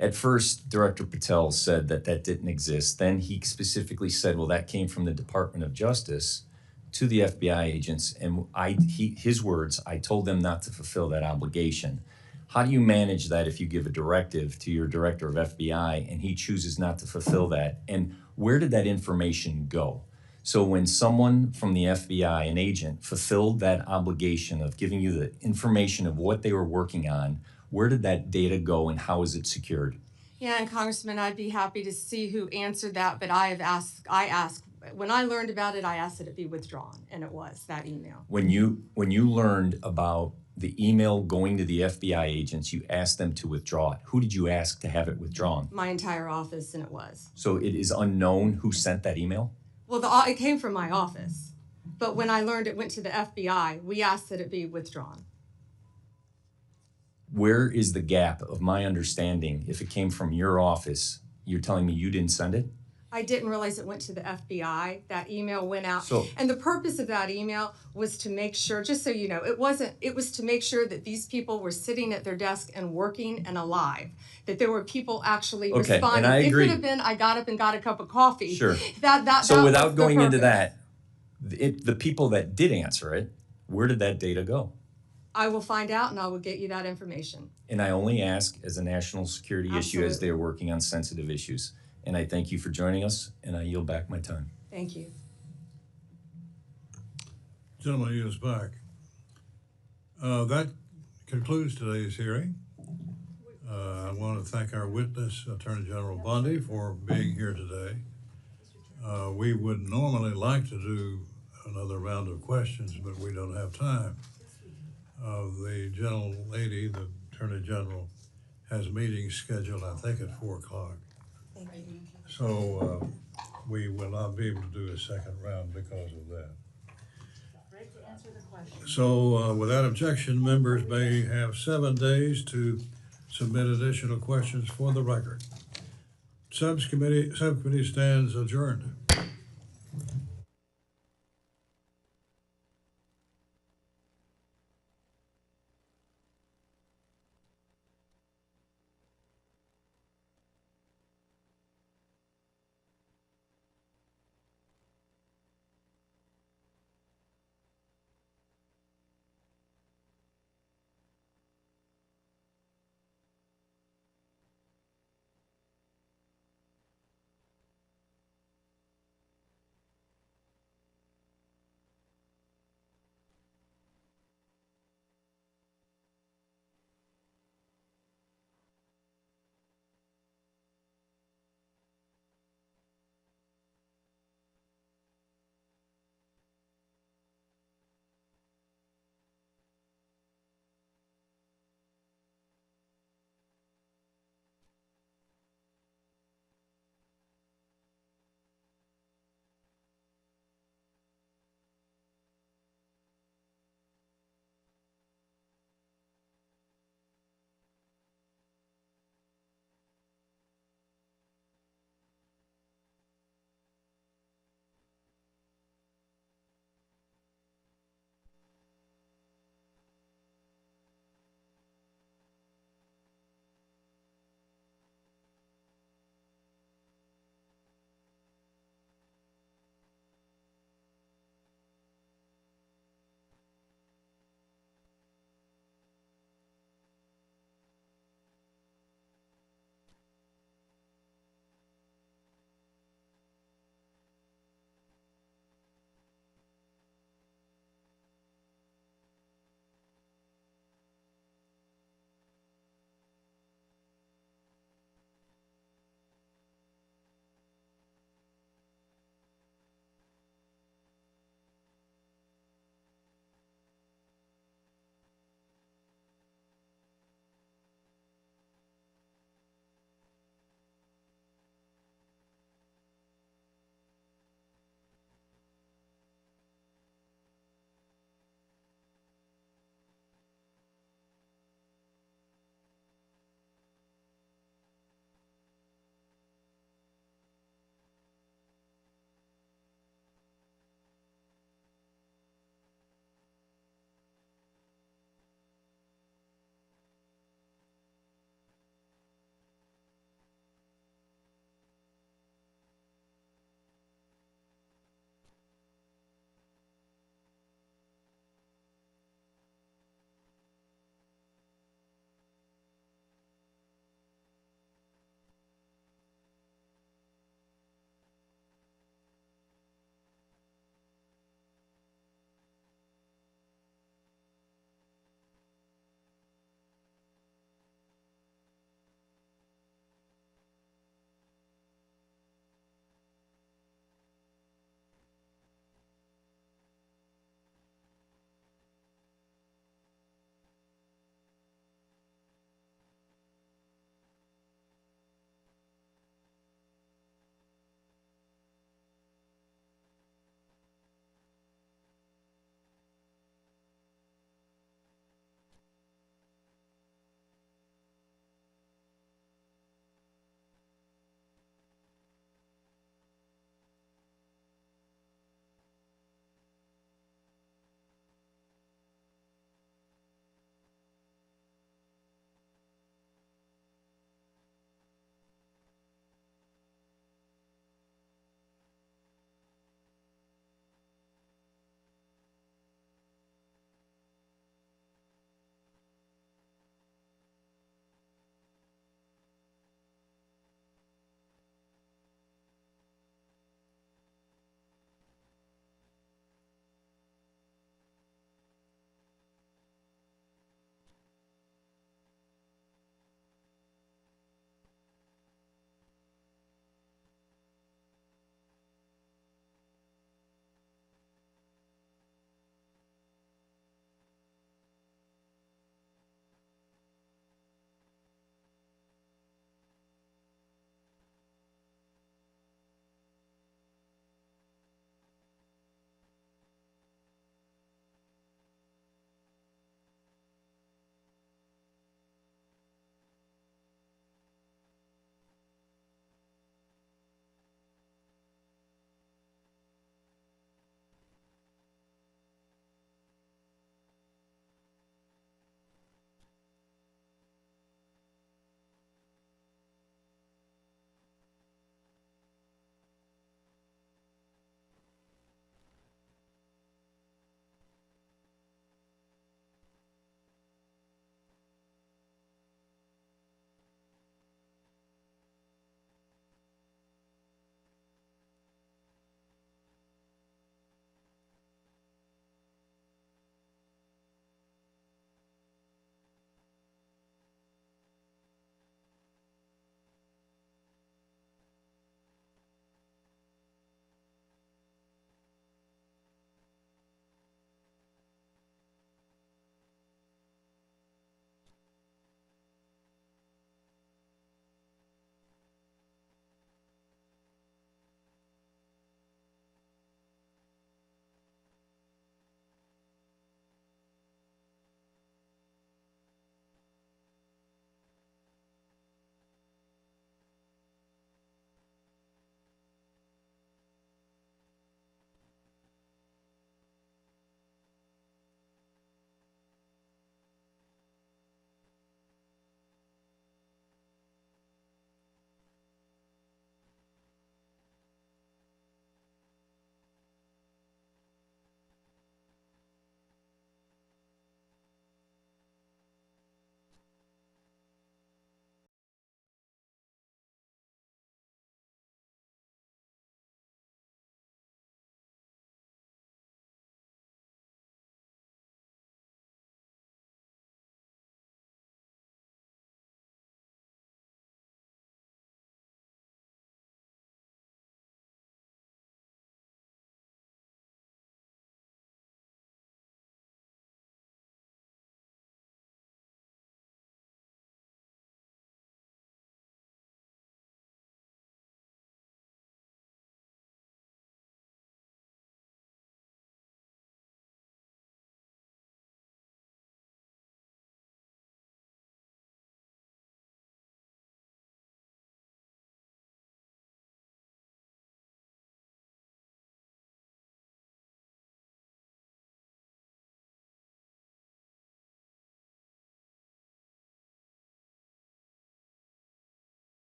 At first, Director Patel said that didn't exist. Then he specifically said, well, that came from the Department of Justice to the FBI agents. And his words, I told them not to fulfill that obligation. How do you manage that if you give a directive to your director of FBI and he chooses not to fulfill that? And where did that information go? So when someone from the FBI, an agent, fulfilled that obligation of giving you the information of what they were working on, where did that data go and how is it secured? Yeah, and Congressman, I'd be happy to see who answered that, but I asked, when I learned about it, I asked that it be withdrawn, and it was, that email. When you learned about the email going to the FBI agents, you asked them to withdraw it. Who did you ask to have it withdrawn? My entire office, and it was. So it is unknown who sent that email? Well, it came from my office, but when I learned it went to the FBI, we asked that it be withdrawn. Where is the gap of my understanding? If it came from your office, you're telling me you didn't send it? I didn't realize it went to the FBI. That email went out. So- and the purpose of that email was to make sure, just so you know, it was to make sure that these people were sitting at their desk and working and alive. That there were people actually Okay, and responding. I agree. It could have been, I got up and got a cup of coffee. Sure. That So was without the going into purpose. that, the people that did answer it, where did that data go? I will find out and I will get you that information. And I only ask as a national security issue as Absolutely. they're working on sensitive issues. And I thank you for joining us, and I yield back my time. Thank you. Gentleman yields back. That concludes today's hearing. I want to thank our witness, Attorney General Bondi, for being here today. We would normally like to do another round of questions, but we don't have time. The gentle lady, the Attorney General, has meetings scheduled, I think, at 4 o'clock. Thank you. So we will not be able to do a second round because of that. So without objection, members may have 7 days to submit additional questions for the record. Subcommittee stands adjourned.